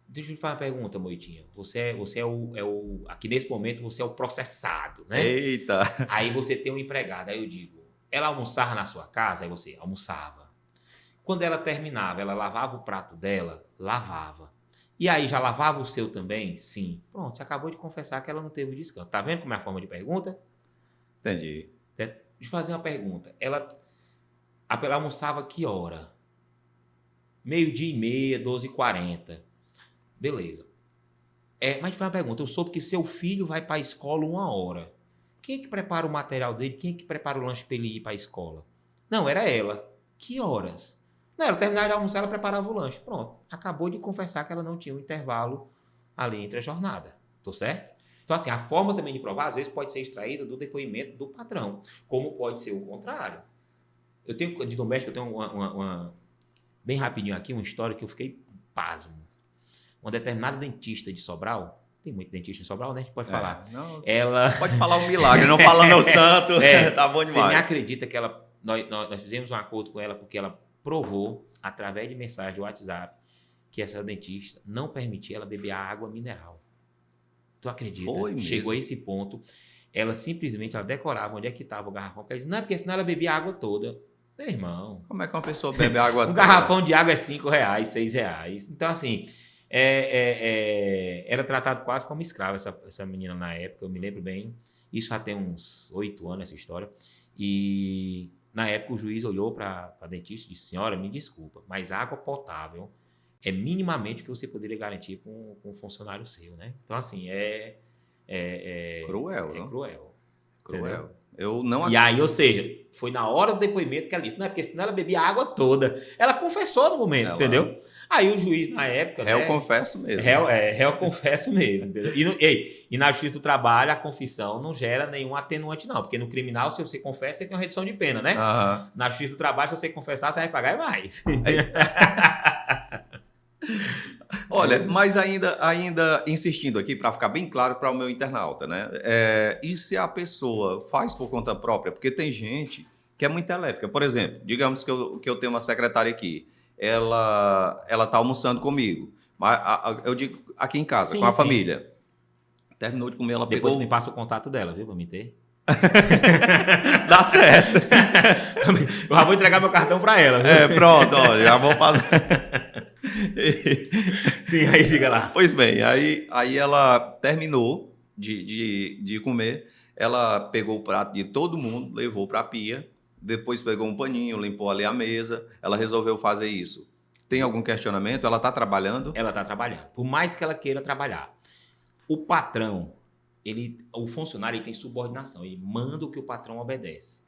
deixa eu te fazer uma pergunta, Moitinha. Você é o... Aqui nesse momento você é o processado, né? Eita! Aí você tem um empregado. Aí eu digo, ela almoçava na sua casa? Aí você, almoçava. Quando ela terminava, ela lavava o prato dela? Lavava. E aí, já lavava o seu também? Sim. Pronto, você acabou de confessar que ela não teve descanso. Tá vendo como é a forma de pergunta? Entendi. Deixa eu fazer uma pergunta. Ela almoçava que hora? 12:30, 12:40. Beleza. Mas foi uma pergunta. Eu soube que seu filho vai para a escola 1 hora. Quem é que prepara o material dele? Quem é que prepara o lanche para ele ir para a escola? Não, era ela. Que horas? Não, ela terminava de almoçar, ela preparava o lanche. Pronto. Acabou de confessar que ela não tinha um intervalo ali entre a jornada. Tô certo? Então, assim, a forma também de provar, às vezes, pode ser extraída do depoimento do patrão, como pode ser o contrário. De doméstico, eu tenho uma bem rapidinho aqui, uma história que eu fiquei pasmo. Uma determinada dentista de Sobral, tem muito dentista em Sobral, né? A gente pode falar. Não, Ela... pode falar um milagre, não falando ao santo, tá bom demais. Você me acredita que nós fizemos um acordo com ela porque ela provou, através de mensagem de WhatsApp, que essa dentista não permitia ela beber a água mineral. Tu acredita? Chegou a esse ponto. Ela simplesmente decorava onde é que estava o garrafão. Ela disse, não, porque senão ela bebia a água toda. Meu irmão. Como é que uma pessoa bebe água toda? Um garrafão de água é R$5, R$6. Então, assim, era tratado quase como escrava essa menina na época. Eu me lembro bem. Isso já tem uns 8 anos, essa história. E na época o juiz olhou para a dentista e disse, senhora, me desculpa, mas água potável é minimamente o que você poderia garantir com um funcionário seu, né? Então, assim, cruel, é não? Cruel. Cruel. Eu não... E aí, ou seja, foi na hora do depoimento que ela disse, não é porque senão ela bebia a água toda. Ela confessou no momento, entendeu? Aí o juiz, na época... Réu confesso mesmo. Réu confesso mesmo, entendeu? E na Justiça do Trabalho, a confissão não gera nenhum atenuante, não. Porque no criminal, se você confessa, você tem uma redução de pena, né? Uhum. Na Justiça do Trabalho, se você confessar, você vai pagar mais. Olha, mas ainda insistindo aqui, para ficar bem claro para o meu internauta, né? E se a pessoa faz por conta própria? Porque tem gente que é muito elétrica. Por exemplo, digamos que eu tenho uma secretária aqui, ela está almoçando comigo, mas eu digo aqui em casa, sim, com a sim. família. Terminou de comer, ela Depois pegou... me passa o contato dela, viu, para me ter. Dá certo. Eu já vou entregar meu cartão para ela. Viu? Pronto, ó, já vou passar... Sim, aí diga lá. Pois bem, aí ela terminou de comer, ela pegou o prato de todo mundo, levou para a pia, depois pegou um paninho, limpou ali a mesa, ela resolveu fazer isso. Tem algum questionamento? Ela está trabalhando? Ela está trabalhando. Por mais que ela queira trabalhar. O patrão, o funcionário, ele tem subordinação, ele manda o que o patrão obedece.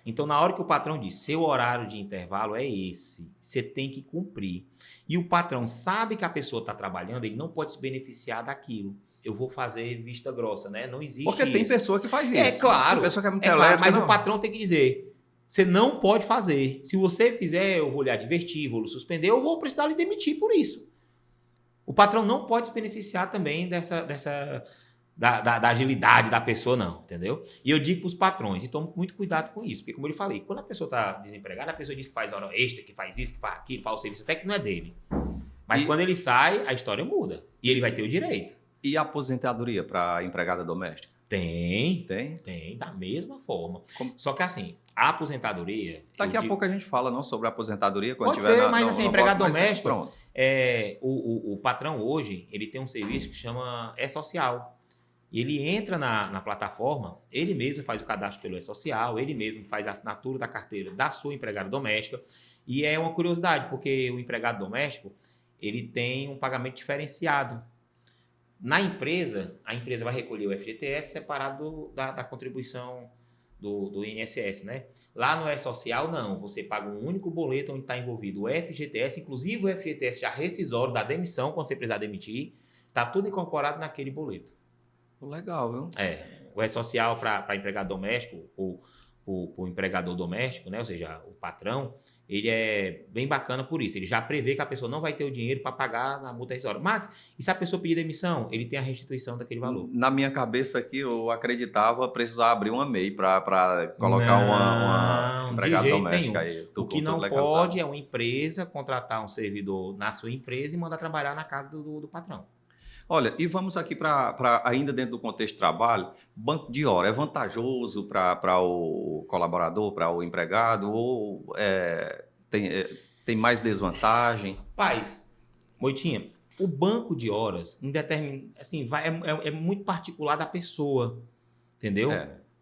Então, na hora que o patrão diz, seu horário de intervalo é esse, você tem que cumprir. E o patrão sabe que a pessoa está trabalhando, ele não pode se beneficiar daquilo. Eu vou fazer vista grossa, né? Não existe Porque isso. tem pessoa que faz isso. É claro. Tem pessoa que é muito claro, mas não. o patrão tem que dizer, você não pode fazer. Se você fizer, eu vou lhe advertir, vou lhe suspender, eu vou precisar lhe demitir por isso. O patrão não pode se beneficiar também da agilidade da pessoa, não, entendeu? E eu digo para os patrões, e tomo muito cuidado com isso, porque como eu lhe falei, quando a pessoa está desempregada, a pessoa diz que faz hora extra, que faz isso, que faz aquilo, faz o serviço até que não é dele. Mas quando ele sai, a história muda. E ele vai ter o direito. E a aposentadoria para a empregada doméstica? Tem, Tem? da mesma forma. Como- Só que assim, a aposentadoria... Daqui a pouco a gente fala não sobre a aposentadoria, quando Pode tiver ser, mas assim, no empregado bloco, mas doméstico, pronto. o patrão hoje, ele tem um serviço que chama E-Social. E ele entra na plataforma, ele mesmo faz o cadastro pelo E-Social, ele mesmo faz a assinatura da carteira da sua empregada doméstica. E é uma curiosidade, porque o empregado doméstico, ele tem um pagamento diferenciado. Na empresa, a empresa vai recolher o FGTS separado da contribuição do INSS, né? Lá no E-Social, não. Você paga um único boleto onde está envolvido o FGTS, inclusive o FGTS já rescisório da demissão, quando você precisar demitir, está tudo incorporado naquele boleto. Legal, viu? O E-Social para empregado doméstico, o empregador doméstico, né? Ou seja, o patrão, ele é bem bacana por isso. Ele já prevê que a pessoa não vai ter o dinheiro para pagar na multa rescisória. Mas, e se a pessoa pedir demissão? Ele tem a restituição daquele valor. Na minha cabeça aqui, eu acreditava precisar abrir uma MEI para colocar uma Não, de empregada jeito doméstica nenhum. aí. O que não pode é uma empresa contratar um servidor na sua empresa e mandar trabalhar na casa do patrão. Olha, e vamos aqui para ainda dentro do contexto de trabalho, banco de hora é vantajoso para o colaborador, para o empregado, ou tem mais desvantagem? Paz, Moitinha, o banco de horas assim, é muito particular da pessoa, entendeu?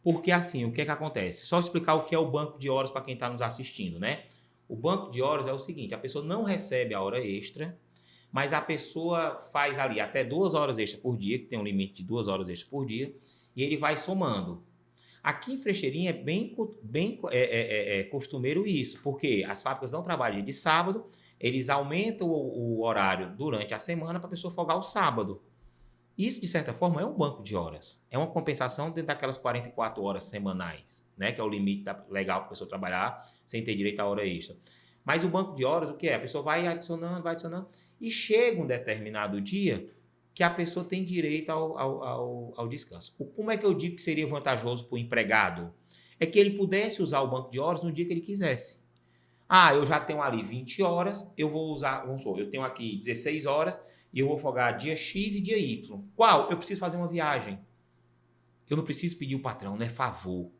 Porque assim, o que é que acontece? Só explicar o que é o banco de horas para quem está nos assistindo, né? O banco de horas é o seguinte, a pessoa não recebe a hora extra, mas a pessoa faz ali até 2 horas extras por dia, que tem um limite de 2 horas extras por dia, e ele vai somando. Aqui em Frecheirinha é bem costumeiro isso, porque as fábricas não trabalham de sábado, eles aumentam o horário durante a semana para a pessoa folgar o sábado. Isso, de certa forma, é um banco de horas. É uma compensação dentro daquelas 44 horas semanais, né? Que é o limite legal para a pessoa trabalhar sem ter direito à hora extra. Mas o banco de horas, o que é? A pessoa vai adicionando, e chega um determinado dia que a pessoa tem direito ao descanso. Como é que eu digo que seria vantajoso para o empregado? É que ele pudesse usar o banco de horas no dia que ele quisesse. Eu já tenho ali 20 horas, eu vou usar, vamos supor, eu tenho aqui 16 horas e eu vou folgar dia X e dia Y. Qual? Eu preciso fazer uma viagem. Eu não preciso pedir o patrão, não é favor.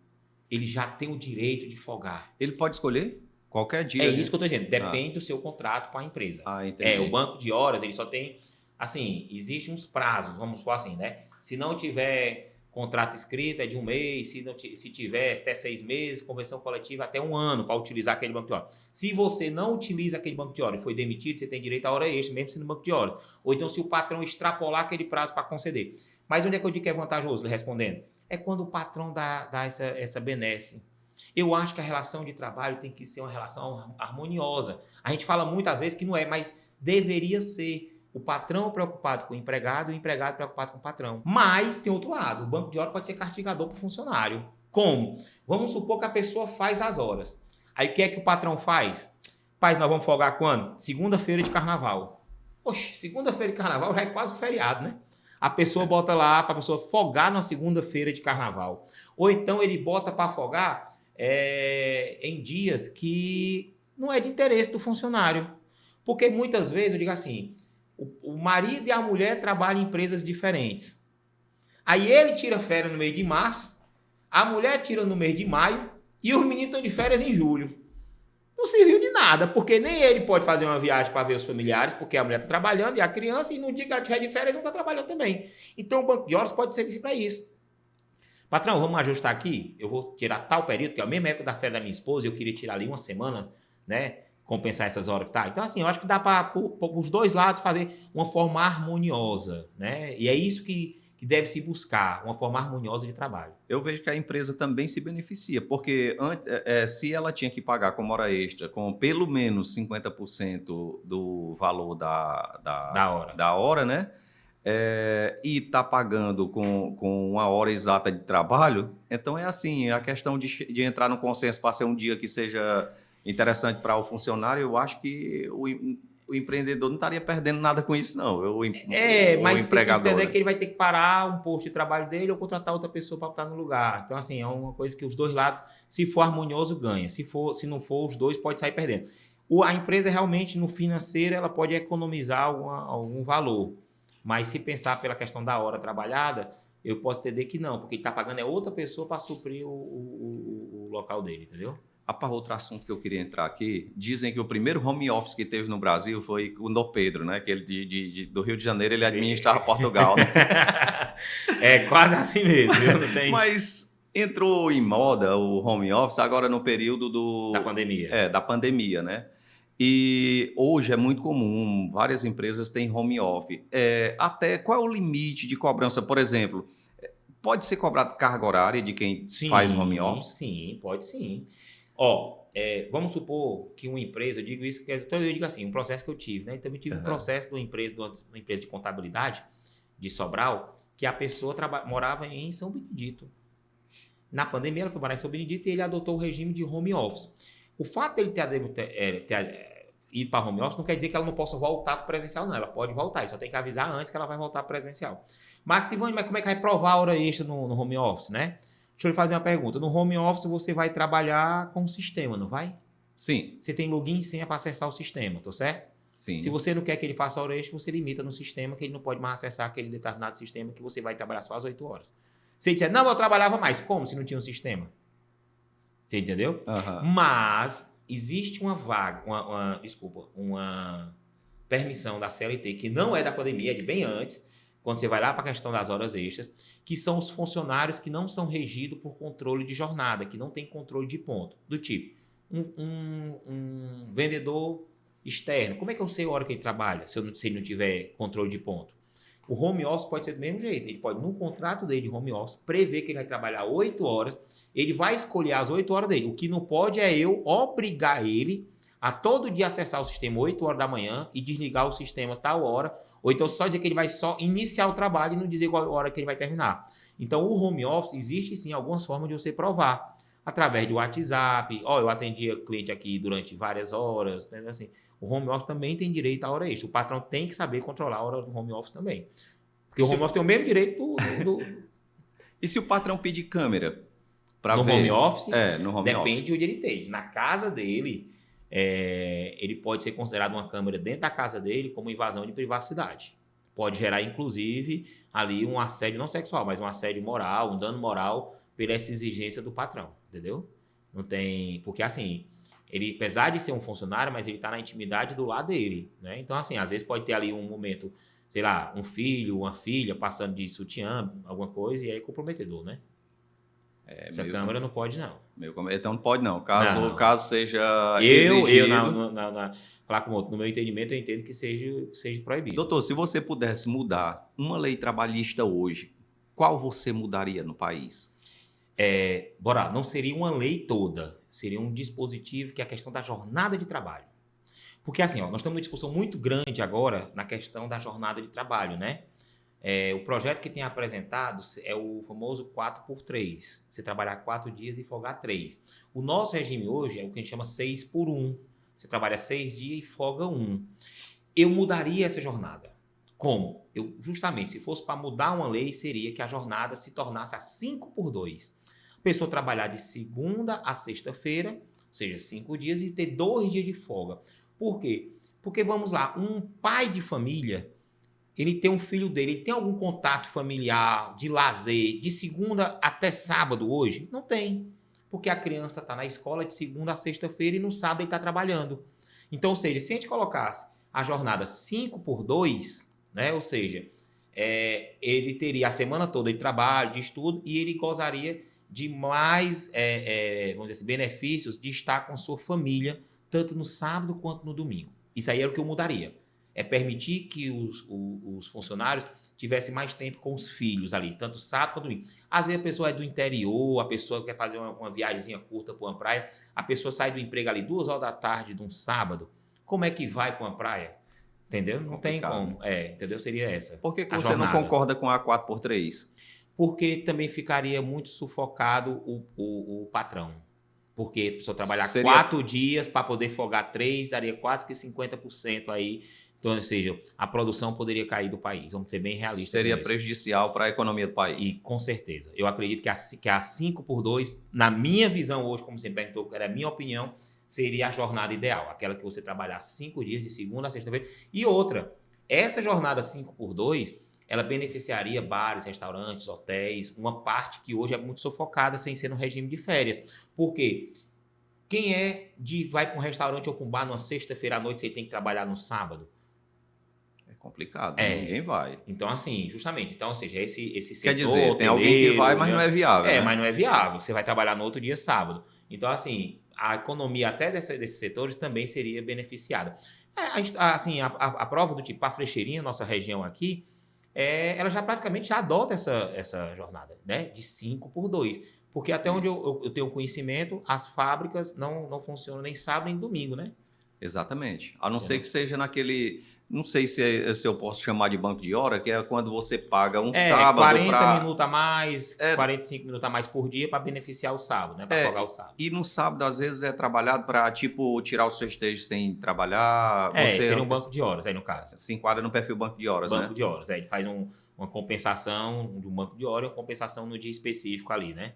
Ele já tem o direito de folgar. Ele pode escolher qualquer dia? É isso que eu estou dizendo. Depende do seu contrato com a empresa. Entendi. O banco de horas, ele só tem, assim, existem uns prazos, vamos supor assim, né? Se não tiver contrato escrito, é de 1 mês. Se tiver até 6 meses, convenção coletiva até 1 ano para utilizar aquele banco de horas. Se você não utiliza aquele banco de horas e foi demitido, você tem direito à hora extra, mesmo sendo banco de horas. Ou então se o patrão extrapolar aquele prazo para conceder. Mas onde é que eu digo que é vantajoso, respondendo? É quando o patrão dá essa benesse. Eu acho que a relação de trabalho tem que ser uma relação harmoniosa. A gente fala muitas vezes que não é, mas deveria ser. O patrão preocupado com o empregado e o empregado preocupado com o patrão. Mas tem outro lado. O banco de horas pode ser castigador para o funcionário. Como? Vamos supor que a pessoa faz as horas. Aí o que é que o patrão faz? Pai, nós vamos folgar quando? Segunda-feira de carnaval. Oxe, segunda-feira de carnaval já é quase um feriado, né? A pessoa bota lá para a pessoa folgar na segunda-feira de carnaval. Ou então ele bota para folgar em dias que não é de interesse do funcionário. Porque muitas vezes, eu digo assim, o marido e a mulher trabalham em empresas diferentes. Aí ele tira férias no mês de março, a mulher tira no mês de maio e os meninos estão de férias em julho. Não serviu de nada, porque nem ele pode fazer uma viagem para ver os familiares, porque a mulher está trabalhando e a criança, e no dia que ela estiver de férias, não está trabalhando também. Então o banco de horas pode servir para isso. Patrão, vamos ajustar aqui? Eu vou tirar tal período, que é a mesma época da férias da minha esposa, eu queria tirar ali 1 semana, né? Compensar essas horas que tá. Então, assim, eu acho que dá para os dois lados fazer uma forma harmoniosa, né? E é isso que deve se buscar, uma forma harmoniosa de trabalho. Eu vejo que a empresa também se beneficia, porque se ela tinha que pagar como hora extra com pelo menos 50% do valor da hora, né? E está pagando com 1 hora exata de trabalho, então é assim, a questão de entrar no consenso para ser um dia que seja interessante para o funcionário, eu acho que o empreendedor não estaria perdendo nada com isso, não. Mas tem que entender que ele vai ter que parar um posto de trabalho dele ou contratar outra pessoa para estar no lugar. Então, assim, é uma coisa que os dois lados, se for harmonioso, ganha. Se não for, os dois podem sair perdendo. A empresa realmente, no financeiro, ela pode economizar algum valor. Mas se pensar pela questão da hora trabalhada, eu posso entender que não, porque ele está pagando outra pessoa para suprir o local dele, entendeu? Para outro assunto que eu queria entrar aqui, dizem que o primeiro home office que teve no Brasil foi o Dom Pedro, né? Que ele do Rio de Janeiro ele administrava Portugal, né? É quase assim mesmo, viu? Não tem... Mas entrou em moda o home office agora no período Da pandemia. da pandemia, né? E hoje é muito comum, várias empresas têm home office. Até qual é o limite de cobrança, por exemplo? Pode ser cobrado carga horária de quem faz home office? Sim, pode sim. Ó, vamos supor que uma empresa, eu digo isso, eu digo assim, um processo que eu tive, né? Então eu tive um processo de uma empresa de contabilidade de Sobral, que a pessoa morava em São Benedito. Na pandemia ela foi morar em São Benedito e ele adotou o regime de home office. O fato dele ter ido para home office não quer dizer que ela não possa voltar para presencial, não. Ela pode voltar, ele só tem que avisar antes que ela vai voltar para presencial. Max Ivani, mas como é que vai provar a hora extra no home office, né? Deixa eu lhe fazer uma pergunta. No home office você vai trabalhar com o sistema, não vai? Sim. Você tem login e senha para acessar o sistema, tá certo? Sim. Se você não quer que ele faça a hora extra, você limita no sistema que ele não pode mais acessar aquele determinado sistema que você vai trabalhar só às 8 horas. Se ele disser, não, eu trabalhava mais. Como se não tinha um sistema? Você entendeu? Mas existe uma vaga, uma permissão da CLT que não é da pandemia, é de bem antes, quando você vai lá para a questão das horas extras, que são os funcionários que não são regidos por controle de jornada, que não tem controle de ponto. Do tipo, um vendedor externo, como é que eu sei a hora que ele trabalha, se ele não tiver controle de ponto? O home office pode ser do mesmo jeito. Ele pode, no contrato dele de home office, prever que ele vai trabalhar 8 horas, ele vai escolher as 8 horas dele. O que não pode é eu obrigar ele a todo dia acessar o sistema 8 horas da manhã e desligar o sistema tal hora, ou então só dizer que ele vai só iniciar o trabalho e não dizer qual hora que ele vai terminar. Então, o home office, existe sim algumas formas de você provar. Através do WhatsApp, eu atendia cliente aqui durante várias horas, né? Assim, o home office também tem direito à hora extra. O patrão tem que saber controlar a hora do home office também. Porque o home office tem o mesmo direito E se o patrão pedir câmera para ver? No home office? No home depende office. de onde ele esteja. Na casa dele, ele pode ser considerado uma câmera dentro da casa dele como invasão de privacidade. Pode gerar, inclusive, ali um assédio não sexual, mas um assédio moral, um dano moral pela essa exigência do patrão, entendeu? Não tem... Porque, assim, ele, apesar de ser um funcionário, mas ele está na intimidade do lado dele, né? Então, assim, às vezes pode ter ali um momento, sei lá, um filho, uma filha passando de sutiã, alguma coisa, e aí é comprometedor, né? Essa câmera não pode, não. Então não pode, não. Caso seja falar com o outro, no meu entendimento, eu entendo que seja proibido. Doutor, se você pudesse mudar uma lei trabalhista hoje, qual você mudaria no país? Bora, não seria uma lei toda, seria um dispositivo que é a questão da jornada de trabalho. Porque assim, nós temos uma discussão muito grande agora na questão da jornada de trabalho, né? O projeto que tem apresentado é o famoso 4x3. Você trabalhar 4 dias e folgar 3. O nosso regime hoje é o que a gente chama 6x1. Você trabalha 6 dias e folga 1. Eu mudaria essa jornada. Como? Justamente, se fosse para mudar uma lei, seria que a jornada se tornasse a 5x2. A pessoa trabalhar de segunda a sexta-feira, ou seja, 5 dias, e ter 2 dias de folga. Por quê? Porque, vamos lá, um pai de família, ele tem um filho dele, ele tem algum contato familiar, de lazer, de segunda até sábado hoje? Não tem. Porque a criança está na escola de segunda a sexta-feira e no sábado ele está trabalhando. Então, ou seja, se a gente colocasse a jornada 5x2, né? Ou seja, ele teria a semana toda de trabalho, de estudo, e ele gozaria de mais, vamos dizer assim, benefícios de estar com sua família, tanto no sábado quanto no domingo. Isso aí era o que eu mudaria. É permitir que os funcionários tivessem mais tempo com os filhos ali, tanto sábado quanto domingo. Às vezes a pessoa é do interior, a pessoa quer fazer uma viagemzinha curta para uma praia, a pessoa sai do emprego ali 2 horas da tarde de um sábado, como é que vai para uma praia? Entendeu? Não tem como. Entendeu? Seria essa. Por que você não concorda com a 4x3? Porque também ficaria muito sufocado o patrão. Porque a pessoa trabalhar 4 dias para poder folgar 3, daria quase que 50% aí. Então, ou seja, a produção poderia cair do país. Vamos ser bem realistas. Seria prejudicial para a economia do país. E com certeza. Eu acredito que a 5x2, na minha visão hoje, como você perguntou, era a minha opinião, seria a jornada ideal. Aquela que você trabalhar 5 dias de segunda a sexta-feira. E outra, essa jornada 5x2, ela beneficiaria bares, restaurantes, hotéis, uma parte que hoje é muito sufocada sem ser no regime de férias. Por quê? Quem vai para um restaurante ou para um bar numa sexta-feira à noite, você tem que trabalhar no sábado? É complicado, né? Ninguém vai. Então, assim, justamente. Então, ou seja, esse setor Quer dizer, tem alguém que vai, mas não é viável, né? mas não é viável. Você vai trabalhar no outro dia, sábado. Então, assim, a economia até desses setores também seria beneficiada. A prova do tipo, a Frecheirinha, nossa região aqui, ela já praticamente já adota essa jornada, né? De 5x2. Porque até onde eu tenho conhecimento, as fábricas não funcionam nem sábado nem domingo, né? Exatamente. A não ser que seja naquele... Não sei se eu posso chamar de banco de hora, que é quando você paga um sábado 40 minutos a mais, 45 minutos a mais por dia para beneficiar o sábado, né? Para folgar o sábado. E no sábado, às vezes, é trabalhado para, tipo, tirar os festejos sem trabalhar. Seria um banco de horas aí, no caso. Se enquadra no perfil banco de horas, banco de horas, ele faz uma compensação de um banco de horas e uma compensação no dia específico ali, né?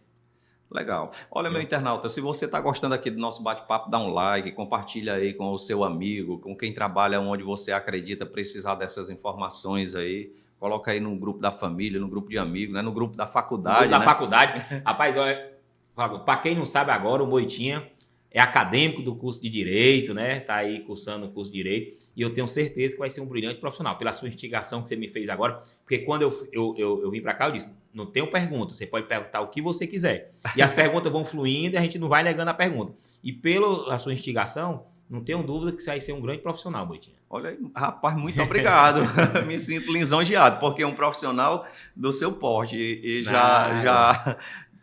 Legal. Olha, meu internauta, se você está gostando aqui do nosso bate-papo, dá um like, compartilha aí com o seu amigo, com quem trabalha onde você acredita precisar dessas informações aí. Coloca aí no grupo da família, no grupo de amigos, né? No grupo da faculdade. No grupo da faculdade. Rapaz, olha, para quem não sabe agora, o Moitinha é acadêmico do curso de Direito, né? Está aí cursando o curso de Direito. E eu tenho certeza que vai ser um brilhante profissional, pela sua instigação que você me fez agora. Porque quando eu vim para cá, eu disse, não tenho pergunta, você pode perguntar o que você quiser. E as perguntas vão fluindo e a gente não vai negando a pergunta. E pela sua instigação, não tenho dúvida que você vai ser um grande profissional, Moitinha. Olha aí, rapaz, muito obrigado. Me sinto lisonjeado, porque é um profissional do seu porte. E já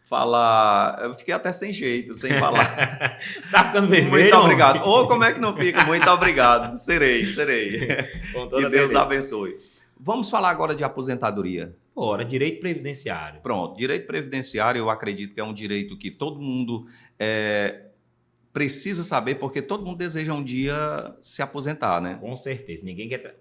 falar... Eu fiquei até sem jeito, sem falar. Tá ficando vermelho? Muito obrigado. Ou como é que não fica? Muito obrigado. Serei. Que Deus abençoe. Vamos falar agora de aposentadoria. Ora, direito previdenciário. Pronto, direito previdenciário eu acredito que é um direito que todo mundo precisa saber, porque todo mundo deseja um dia se aposentar, né? Com certeza. Ninguém quer...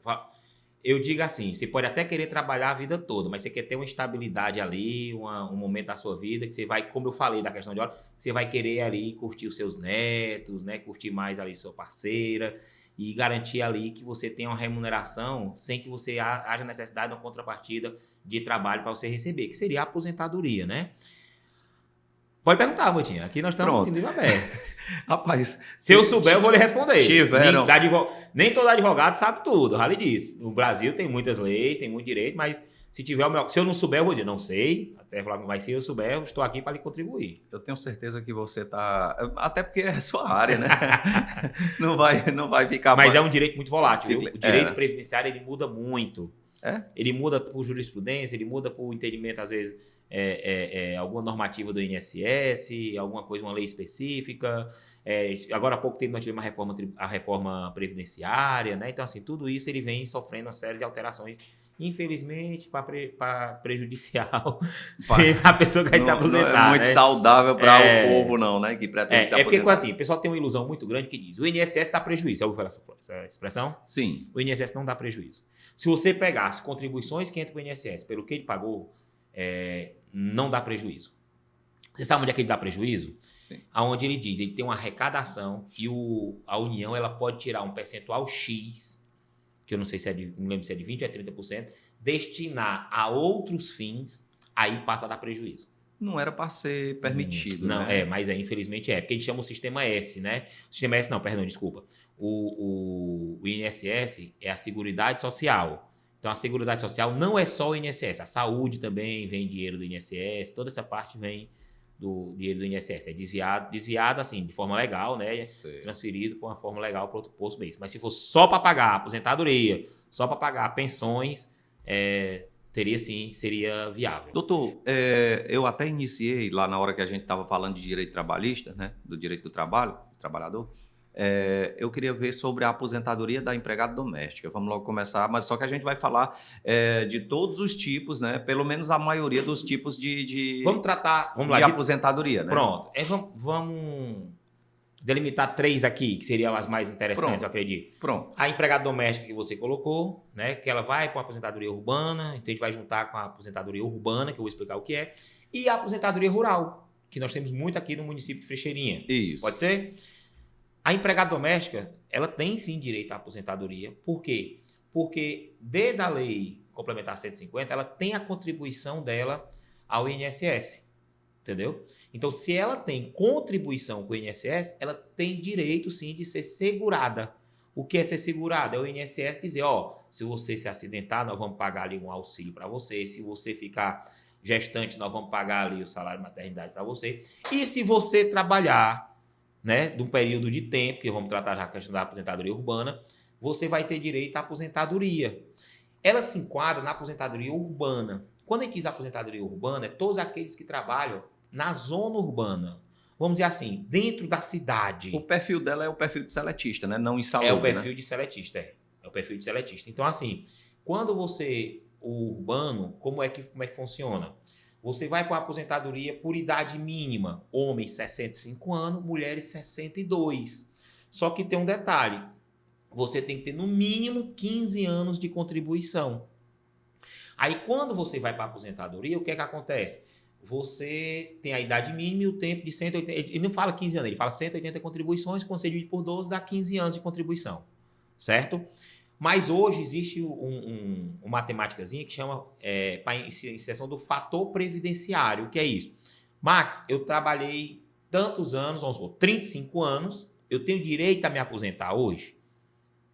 Eu digo assim, você pode até querer trabalhar a vida toda, mas você quer ter uma estabilidade ali, um momento da sua vida que você vai, como eu falei da questão de hora, você vai querer ali curtir os seus netos, né? Curtir mais ali sua parceira e garantir ali que você tenha uma remuneração sem que você haja necessidade de uma contrapartida de trabalho para você receber, que seria a aposentadoria, né? Pode perguntar, Moitinha. Aqui nós estamos com o livro aberto. Rapaz, se eu souber, eu vou lhe responder. Tiveram... Nem todo advogado sabe tudo, já lhe disse. No Brasil tem muitas leis, tem muito direito, mas se eu não souber, eu vou dizer, não sei. Até falar, mas se eu souber, eu estou aqui para lhe contribuir. Eu tenho certeza que você está... Até porque é a sua área, né? não vai ficar... Mas é um direito muito volátil. Viu? O direito previdenciário, ele muda muito. Ele muda por jurisprudência, ele muda por entendimento, às vezes... alguma normativa do INSS, alguma coisa, uma lei específica. Agora há pouco tempo nós tivemos a reforma previdenciária, né? Então, assim, tudo isso ele vem sofrendo uma série de alterações, infelizmente, para prejudicial para a pessoa que vai se aposentar. Não é muito saudável para o povo, não, né? Que pretende se aposentar. Porque, assim, o pessoal tem uma ilusão muito grande que diz, o INSS dá prejuízo. Já ouviu falar essa expressão? Sim. O INSS não dá prejuízo. Se você pegar as contribuições que entram para o INSS pelo que ele pagou, não dá prejuízo. Você sabe onde é que ele dá prejuízo? Sim. Aonde ele diz, ele tem uma arrecadação e a União ela pode tirar um percentual X, que eu não sei se não lembro se é de 20% ou é 30%, destinar a outros fins, aí passa a dar prejuízo. Não era para ser permitido, não, né? Mas infelizmente porque a gente chama o sistema S, né? O sistema S não, perdão, desculpa. O INSS é a Seguridade Social. Então, a Seguridade Social não é só o INSS, a saúde também vem dinheiro do INSS, toda essa parte vem do dinheiro do INSS. É desviado assim, de forma legal, né? Transferido por uma forma legal para outro posto mesmo. Mas se for só para pagar aposentadoria, só para pagar pensões, seria viável. Doutor, eu até iniciei lá na hora que a gente estava falando de direito trabalhista, né? Do direito do trabalho, do trabalhador. Eu queria ver sobre a aposentadoria da empregada doméstica. Vamos logo começar, mas só que a gente vai falar de todos os tipos, né? Pelo menos a maioria dos tipos de aposentadoria, né? Pronto. Vamos delimitar 3 aqui, que seriam as mais interessantes, eu acredito. Pronto. A empregada doméstica que você colocou, né? Que ela vai para a aposentadoria urbana, então a gente vai juntar com a aposentadoria urbana, que eu vou explicar o que é, e a aposentadoria rural, que nós temos muito aqui no município de Frecheirinha. Isso. Pode ser? A empregada doméstica, ela tem sim direito à aposentadoria. Por quê? Porque desde a lei complementar 150, ela tem a contribuição dela ao INSS. Entendeu? Então, se ela tem contribuição com o INSS, ela tem direito, sim, de ser segurada. O que é ser segurada? É o INSS dizer, ó, se você se acidentar, nós vamos pagar ali um auxílio para você. Se você ficar gestante, nós vamos pagar ali o salário de maternidade para você. E se você trabalhar, né, de um período de tempo, que vamos tratar já a questão da aposentadoria urbana, você vai ter direito à aposentadoria. Ela se enquadra na aposentadoria urbana. Quando a gente diz aposentadoria urbana, é todos aqueles que trabalham na zona urbana. Vamos dizer assim, dentro da cidade. O perfil dela é o perfil de seletista, né? Não insalubre, É o perfil de seletista, é o perfil de seletista. Então, assim, quando você, o urbano, como é que funciona? Você vai com a aposentadoria por idade mínima. Homens, 65 anos, mulheres, 62. Só que tem um detalhe. Você tem que ter, no mínimo, 15 anos de contribuição. Aí, quando você vai para a aposentadoria, o que é que acontece? Você tem a idade mínima e o tempo de 180... Ele não fala 15 anos, ele fala 180 contribuições, quando você divide por 12, dá 15 anos de contribuição, certo? Mas hoje existe uma matemáticazinha que chama, para inserção do fator previdenciário. O que é isso? Max, eu trabalhei tantos anos, vamos supor, 35 anos, eu tenho direito a me aposentar hoje,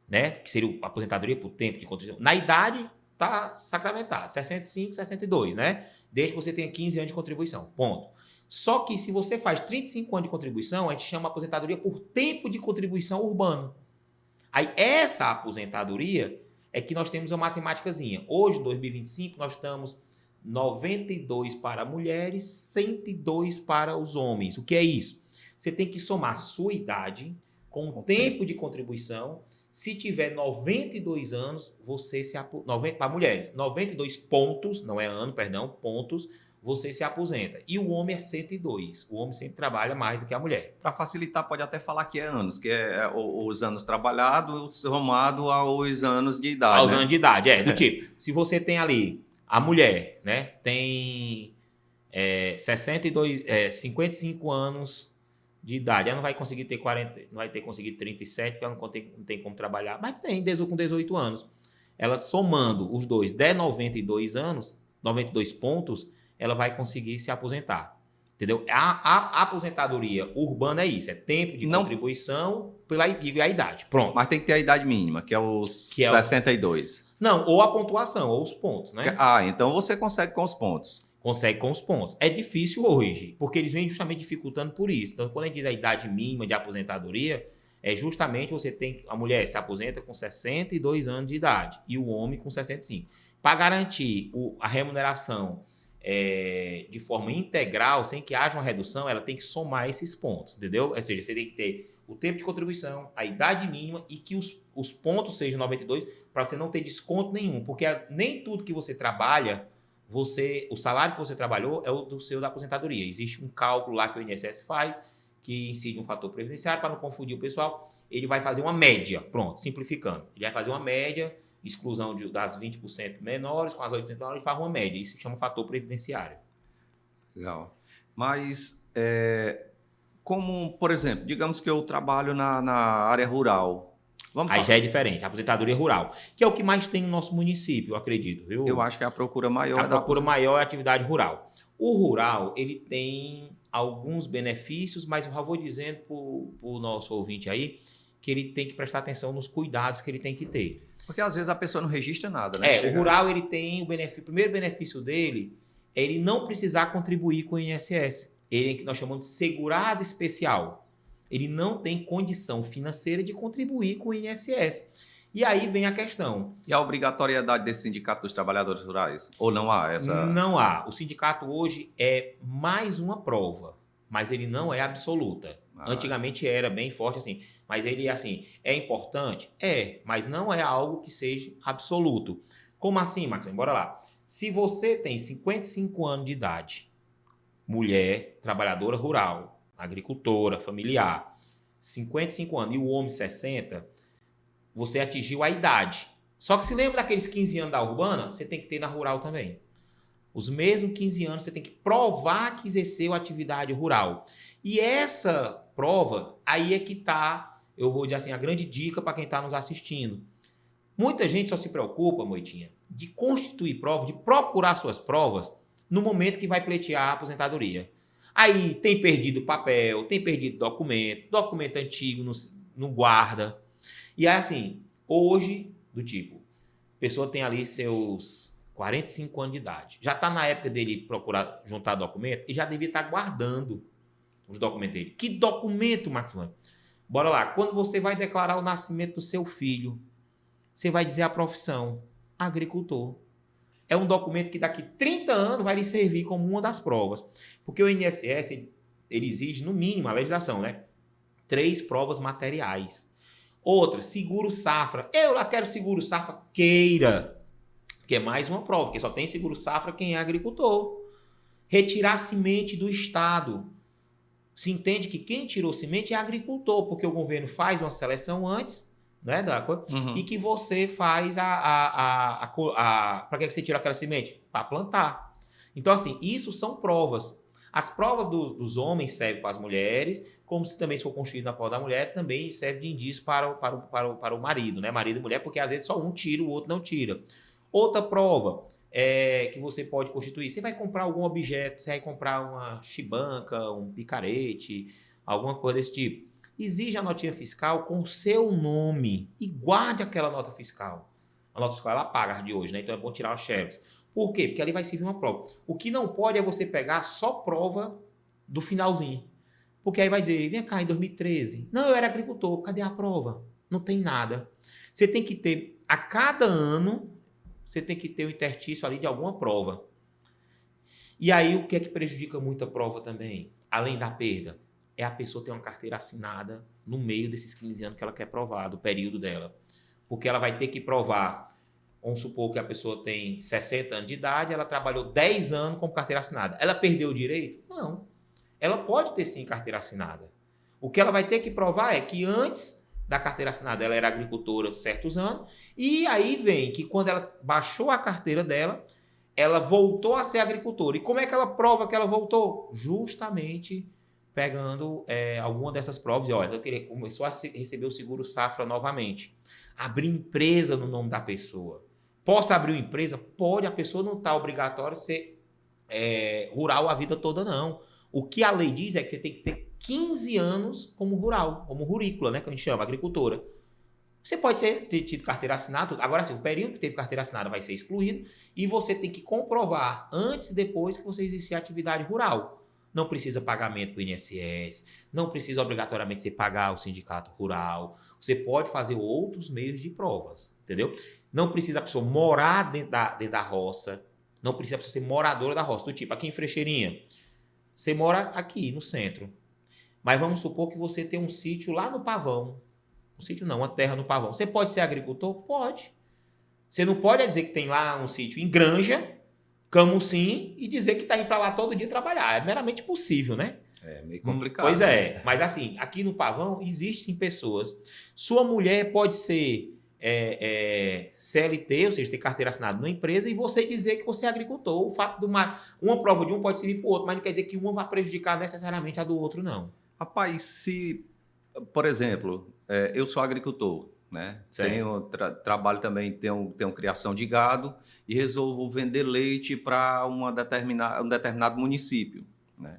né? Que seria a aposentadoria por tempo de contribuição. Na idade, está sacramentado, 65, 62, né? Desde que você tenha 15 anos de contribuição, ponto. Só que se você faz 35 anos de contribuição, a gente chama aposentadoria por tempo de contribuição urbano. Aí essa aposentadoria é que nós temos uma matemáticazinha. Hoje, em 2025, nós estamos 92 para mulheres, 102 para os homens. O que é isso? Você tem que somar sua idade com o tempo de contribuição. Se tiver 92 anos, você se aposenta. Para mulheres, 92 pontos, não é ano, perdão, pontos, você se aposenta. E o homem é 102. O homem sempre trabalha mais do que a mulher. Para facilitar, pode até falar que é anos, que é os anos trabalhados somado aos anos de idade. Aos né? anos de idade, do tipo, se você tem ali, a mulher, né, tem 55 anos de idade, ela não vai conseguir ter 40, não vai ter conseguido 37, porque ela não tem como trabalhar, mas tem com 18 anos. Ela somando os dois, der 92 anos, 92 pontos, ela vai conseguir se aposentar. Entendeu? A aposentadoria urbana é isso, é tempo de contribuição pela idade. Pronto. Mas tem que ter a idade mínima, que é os 62. Não, ou a pontuação, ou os pontos, né? Então você consegue com os pontos. Consegue com os pontos. É difícil hoje, porque eles vêm justamente dificultando por isso. Então, quando a gente diz a idade mínima de aposentadoria, é justamente a mulher se aposenta com 62 anos de idade e o homem com 65. Para garantir a remuneração de forma integral, sem que haja uma redução, ela tem que somar esses pontos, entendeu? Ou seja, você tem que ter o tempo de contribuição, a idade mínima e que os pontos sejam 92 para você não ter desconto nenhum, porque nem tudo que você trabalha, o salário que você trabalhou é o do seu da aposentadoria. Existe um cálculo lá que o INSS faz, que incide um fator previdenciário, para não confundir o pessoal, ele vai fazer uma média, pronto, simplificando. Ele vai fazer uma média, exclusão das 20% menores com as 8% menores, e faz uma média. Isso se chama fator previdenciário. Legal. Mas, como, por exemplo, digamos que eu trabalho na área rural. Aí já é diferente, a aposentadoria rural, que é o que mais tem no nosso município, eu acredito, viu? Eu acho que a procura maior a procura maior é a atividade rural. O rural, ele tem alguns benefícios, mas eu já vou dizendo para o nosso ouvinte aí que ele tem que prestar atenção nos cuidados que ele tem que ter. Porque às vezes a pessoa não registra nada, né? O rural, ele tem o primeiro benefício dele é ele não precisar contribuir com o INSS. Ele é que nós chamamos de segurado especial. Ele não tem condição financeira de contribuir com o INSS. E aí vem a questão. E a obrigatoriedade desse sindicato dos trabalhadores rurais? Ou não há essa? Não há. O sindicato hoje é mais uma prova, mas ele não é absoluta. Antigamente era bem forte assim. Mas ele, assim, é importante? Mas não é algo que seja absoluto. Como assim, Max? Bora lá. Se você tem 55 anos de idade, mulher, trabalhadora rural, agricultora, familiar, 55 anos e o homem 60, você atingiu a idade. Só que se lembra daqueles 15 anos da urbana, você tem que ter na rural também. Os mesmos 15 anos você tem que provar que exerceu atividade rural. E essa prova, aí é que está, eu vou dizer assim, a grande dica para quem está nos assistindo. Muita gente só se preocupa, Moitinha, de constituir prova, de procurar suas provas no momento que vai pleitear a aposentadoria. Aí tem perdido papel, tem perdido documento antigo não guarda. E aí, assim, hoje, do tipo, a pessoa tem ali seus 45 anos de idade. Já está na época dele procurar juntar documento e já devia estar guardando os documentos dele. Que documento, Maximiliano? Bora lá. Quando você vai declarar o nascimento do seu filho, você vai dizer a profissão, agricultor. É um documento que daqui 30 anos vai lhe servir como uma das provas. Porque o INSS, ele exige, no mínimo, a legislação, né? 3 provas materiais. Outra, seguro safra. Eu lá quero seguro safra, queira. Que é mais uma prova, porque só tem seguro safra quem é agricultor. Retirar semente do Estado. Se entende que quem tirou semente é agricultor, porque o governo faz uma seleção antes, né, da coisa, e que você faz para que você tira aquela semente? Para plantar. Então, assim, isso são provas. As provas dos homens servem para as mulheres, como se também for construído na prova da mulher, também serve de indício para o marido, né? Marido e mulher, porque às vezes só um tira, o outro não tira. Outra prova que você pode constituir. Você vai comprar algum objeto, você vai comprar uma chibanca, um picarete, alguma coisa desse tipo. Exige a notinha fiscal com o seu nome e guarde aquela nota fiscal. A nota fiscal ela paga de hoje, né? Então é bom tirar os xerox. Por quê? Porque ali vai servir uma prova. O que não pode é você pegar só prova do finalzinho. Porque aí vai dizer, vem cá, em 2013. Não, eu era agricultor, cadê a prova? Não tem nada. Você tem que ter, a cada ano, você tem que ter um interstício ali de alguma prova. E aí o que é que prejudica muito a prova também? Além da perda? É a pessoa ter uma carteira assinada no meio desses 15 anos que ela quer provar, do período dela. Porque ela vai ter que provar, vamos supor que a pessoa tem 60 anos de idade, ela trabalhou 10 anos com carteira assinada. Ela perdeu o direito? Não. Ela pode ter sim carteira assinada. O que ela vai ter que provar é que antes da carteira assinada ela era agricultora certos anos, e aí vem que quando ela baixou a carteira dela, ela voltou a ser agricultora. E como é que ela prova que ela voltou? Justamente pegando alguma dessas provas, e olha, ela começou a receber o seguro safra novamente. Abrir empresa no nome da pessoa. Posso abrir uma empresa? Pode, a pessoa não está obrigatória a ser rural a vida toda, não. O que a lei diz é que você tem que ter 15 anos como rural, como rurícola, né, que a gente chama, agricultora. Você pode ter tido carteira assinada, agora sim, o período que teve carteira assinada vai ser excluído e você tem que comprovar antes e depois que você exercer atividade rural. Não precisa pagamento para o INSS, não precisa obrigatoriamente você pagar o sindicato rural. Você pode fazer outros meios de provas, entendeu? Não precisa a pessoa morar dentro da roça, não precisa a pessoa ser moradora da roça. Do tipo, aqui em Frecheirinha, você mora aqui no centro, mas vamos supor que você tem um sítio lá no Pavão. Um sítio não, uma terra no Pavão. Você pode ser agricultor? Pode. Você não pode dizer que tem lá um sítio em Granja, Camusim, e dizer que está indo para lá todo dia trabalhar. É meramente possível, né? É meio complicado. Pois é. Mas assim, aqui no Pavão existem pessoas. Sua mulher pode ser CLT, ou seja, ter carteira assinada numa empresa, e você dizer que você é agricultor. O fato de uma prova de um pode servir para o outro, mas não quer dizer que uma vai prejudicar necessariamente a do outro, não. Rapaz, se, por exemplo, eu sou agricultor, né? Trabalho também, tenho criação de gado e resolvo vender leite para um determinado município, né?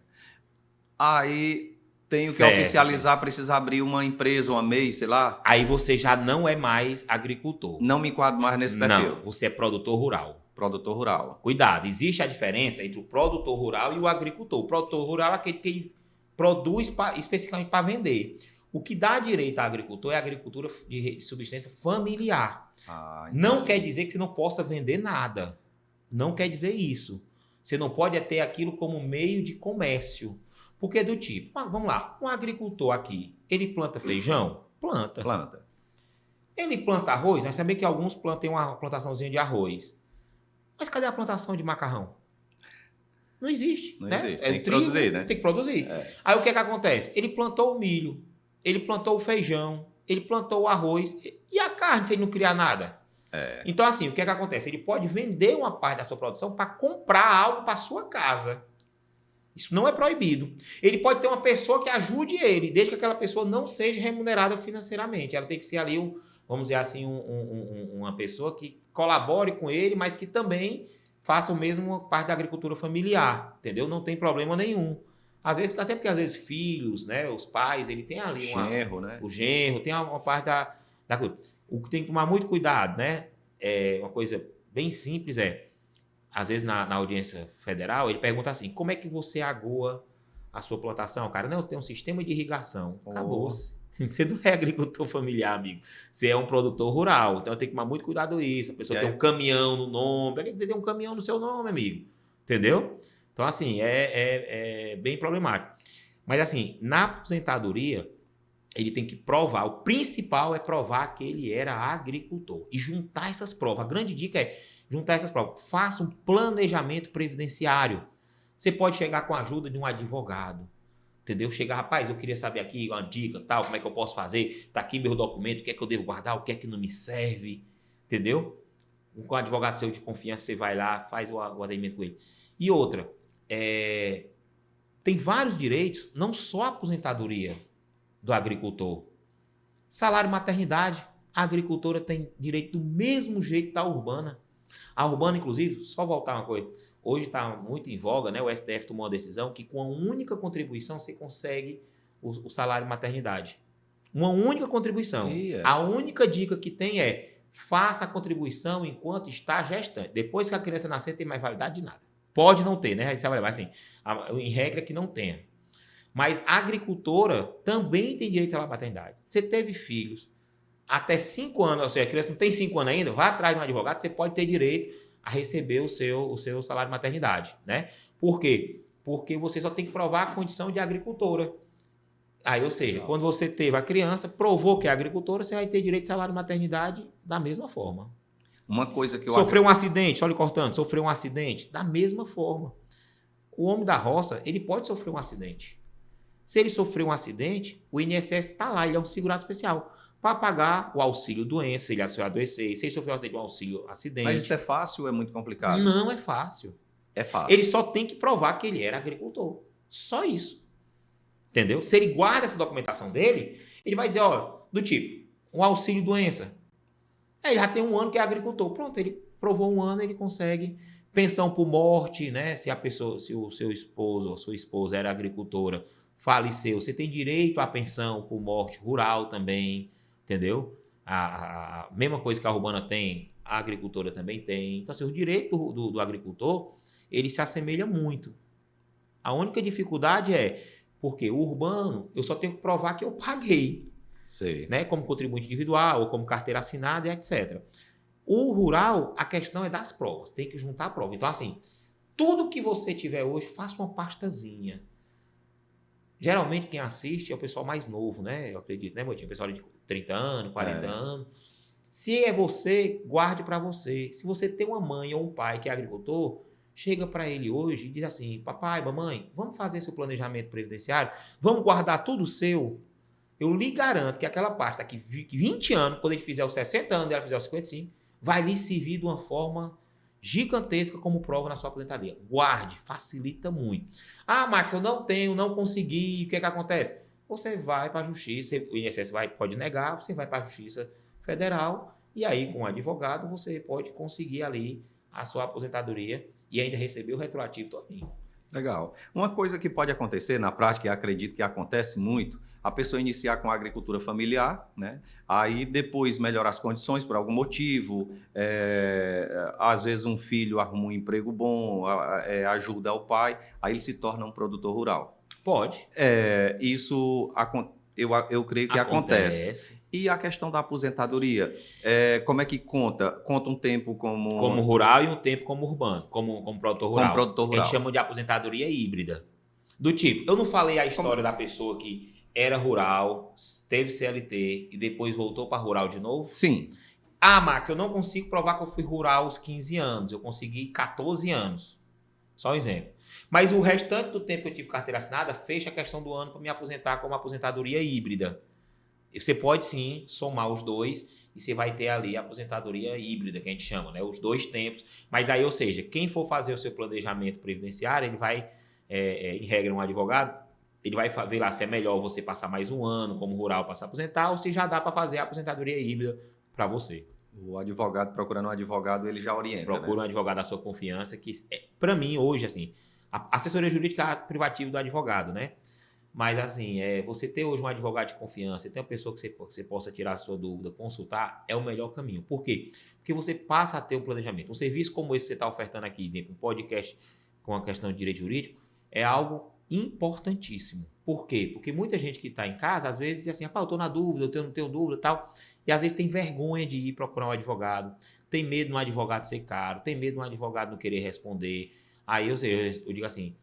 Aí tenho que oficializar, preciso abrir uma empresa, uma MEI, sei lá. Aí você já não é mais agricultor. Não me enquadro mais nesse perfil. Não, você é produtor rural. Produtor rural. Cuidado, existe a diferença entre o produtor rural e o agricultor. O produtor rural é aquele que produz especificamente para vender. O que dá direito à agricultor é a agricultura de subsistência familiar. Não quer dizer que você não possa vender nada. Não quer dizer isso. Você não pode ter aquilo como meio de comércio. Porque do tipo, vamos lá, um agricultor aqui, ele planta feijão? Planta. Ele planta arroz? Nós sabemos que alguns plantam uma plantaçãozinha de arroz. Mas cadê a plantação de macarrão? Não existe. Não né? existe. Tem que produzir, né? Tem que produzir. Aí o que acontece? Ele plantou o milho, ele plantou o feijão, ele plantou o arroz. E a carne, se ele não criar nada? Então, assim, o que acontece? Ele pode vender uma parte da sua produção para comprar algo para sua casa. Isso não é proibido. Ele pode ter uma pessoa que ajude ele, desde que aquela pessoa não seja remunerada financeiramente. Ela tem que ser ali vamos dizer assim, uma pessoa que colabore com ele, mas que também faça o mesmo parte da agricultura familiar, entendeu? Não tem problema nenhum. Às vezes, até porque às vezes filhos, né, os pais, ele tem ali Genro, né? o genro, tem uma parte da coisa. O que tem que tomar muito cuidado, né? É uma coisa bem simples às vezes na audiência federal, ele pergunta assim, como é que você agoa a sua plantação? Cara, não, tem um sistema de irrigação. Acabou-se. Você não é agricultor familiar, amigo. Você é um produtor rural. Então tem que tomar muito cuidado com isso. A pessoa tem um caminhão no nome. Por que você tem um caminhão no seu nome, amigo? Entendeu? Então, assim, é bem problemático. Mas, assim, na aposentadoria, ele tem que provar. O principal é provar que ele era agricultor. E juntar essas provas. A grande dica é juntar essas provas. Faça um planejamento previdenciário. Você pode chegar com a ajuda de um advogado. Entendeu? Chegar, rapaz, eu queria saber aqui uma dica, tal, como é que eu posso fazer? Tá aqui meu documento, o que é que eu devo guardar, o que é que não me serve, entendeu? Com o advogado seu de confiança, você vai lá, faz o atendimento com ele. E outra, tem vários direitos, não só a aposentadoria do agricultor. Salário maternidade, a agricultora tem direito do mesmo jeito da urbana. A urbana, inclusive, só voltar uma coisa, hoje está muito em voga, né? O STF tomou uma decisão que com a única contribuição você consegue o salário maternidade. Uma única contribuição. A única dica que tem faça a contribuição enquanto está gestante. Depois que a criança nascer, tem mais validade de nada. Pode não ter, né? Mas assim, em regra que não tenha. Mas a agricultora também tem direito à maternidade. Você teve filhos até 5 anos, ou seja, a criança não tem 5 anos ainda, vá atrás de um advogado, você pode ter direito a receber o seu salário de maternidade, né? Por quê? Porque você só tem que provar a condição de agricultora. Aí, ou seja, quando você teve a criança, provou que é agricultora, você vai ter direito de salário de maternidade da mesma forma. Uma coisa que eu sofreu um acidente, olha cortando, sofreu um acidente, da mesma forma. O homem da roça, ele pode sofrer um acidente. Se ele sofreu um acidente, o INSS está lá, ele é um segurado especial para pagar o auxílio doença, se ele adoecer, se ele sofreu um acidente, o auxílio acidente. Mas isso é fácil ou é muito complicado? Não é fácil. É fácil. Ele só tem que provar que ele era agricultor. Só isso. Entendeu? Se ele guarda essa documentação dele, ele vai dizer, ó, do tipo, um auxílio doença. Ele já tem 1 ano que é agricultor. Pronto, ele provou 1 ano, ele consegue pensão por morte, né? Se o seu esposo ou sua esposa era agricultora, faleceu, você tem direito à pensão por morte rural também, entendeu? A mesma coisa que a urbana tem, a agricultora também tem. Então, assim, o direito do agricultor, ele se assemelha muito. A única dificuldade porque o urbano, eu só tenho que provar que eu paguei. Sei. Né? Como contribuinte individual, ou como carteira assinada, e etc. O rural, a questão é das provas. Tem que juntar a prova. Então, assim, tudo que você tiver hoje, faça uma pastazinha. Geralmente, quem assiste é o pessoal mais novo, né? Eu acredito, né, Motinho? O pessoal de 30 anos, 40 anos. Se é você, guarde para você. Se você tem uma mãe ou um pai que é agricultor, chega para ele hoje e diz assim, papai, mamãe, vamos fazer seu planejamento previdenciário? Vamos guardar tudo seu? Eu lhe garanto que aquela pasta daqui 20 anos, quando ele fizer os 60 anos e ela fizer os 55, vai lhe servir de uma forma gigantesca como prova na sua aposentadoria. Guarde, facilita muito. Ah, Max, eu não tenho, não consegui, o que é que acontece? Você vai para a justiça, o INSS pode negar, você vai para a justiça federal e aí com um advogado você pode conseguir ali a sua aposentadoria e ainda receber o retroativo todinho. Legal. Uma coisa que pode acontecer na prática, e acredito que acontece muito, a pessoa iniciar com a agricultura familiar, né? Aí depois melhorar as condições por algum motivo, às vezes um filho arruma um emprego bom, ajuda o pai, aí ele se torna um produtor rural. Pode. Isso eu creio que acontece. E a questão da aposentadoria, como é que conta? Conta um tempo como rural e um tempo como urbano, como produtor rural. Como produtor rural. A gente chama de aposentadoria híbrida. Do tipo, eu não falei a história da pessoa que era rural, teve CLT e depois voltou para rural de novo? Sim. Ah, Max, eu não consigo provar que eu fui rural aos 15 anos, eu consegui 14 anos. Só um exemplo. Mas o restante do tempo que eu tive carteira assinada, fecha a questão do ano para me aposentar como aposentadoria híbrida. Você pode sim somar os dois e você vai ter ali a aposentadoria híbrida, que a gente chama, né? Os 2 tempos. Mas aí, ou seja, quem for fazer o seu planejamento previdenciário, ele vai, em regra, um advogado, ele vai ver lá se é melhor você passar mais 1 ano como rural para se aposentar ou se já dá para fazer a aposentadoria híbrida para você. O advogado, procurando um advogado, ele já orienta, Procura um advogado da sua confiança, que para mim hoje, assim, a assessoria jurídica é ato privativo do advogado, né? Mas assim, você ter hoje um advogado de confiança, ter uma pessoa que você possa tirar a sua dúvida, consultar, é o melhor caminho. Por quê? Porque você passa a ter um planejamento. Um serviço como esse que você está ofertando aqui, um podcast com a questão de direito jurídico, é algo importantíssimo. Por quê? Porque muita gente que está em casa, às vezes, diz assim, eu estou na dúvida, eu não tenho dúvida e tal, e às vezes tem vergonha de ir procurar um advogado, tem medo de um advogado ser caro, tem medo de um advogado não querer responder. Aí eu digo assim,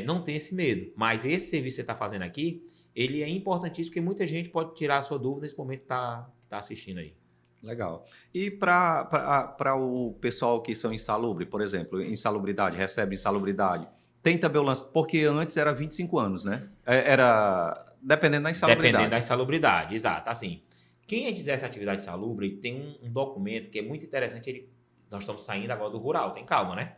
não tem esse medo, mas esse serviço que você está fazendo aqui, ele é importantíssimo porque muita gente pode tirar a sua dúvida nesse momento que está assistindo aí. Legal. E para o pessoal que são insalubres, por exemplo, insalubridade, recebe insalubridade, tem também o lance, porque antes era 25 anos, né? Era dependendo da insalubridade. Dependendo da insalubridade, exato. Assim, quem exerce atividade insalubre tem um documento que é muito interessante, nós estamos saindo agora do rural, tem calma, né?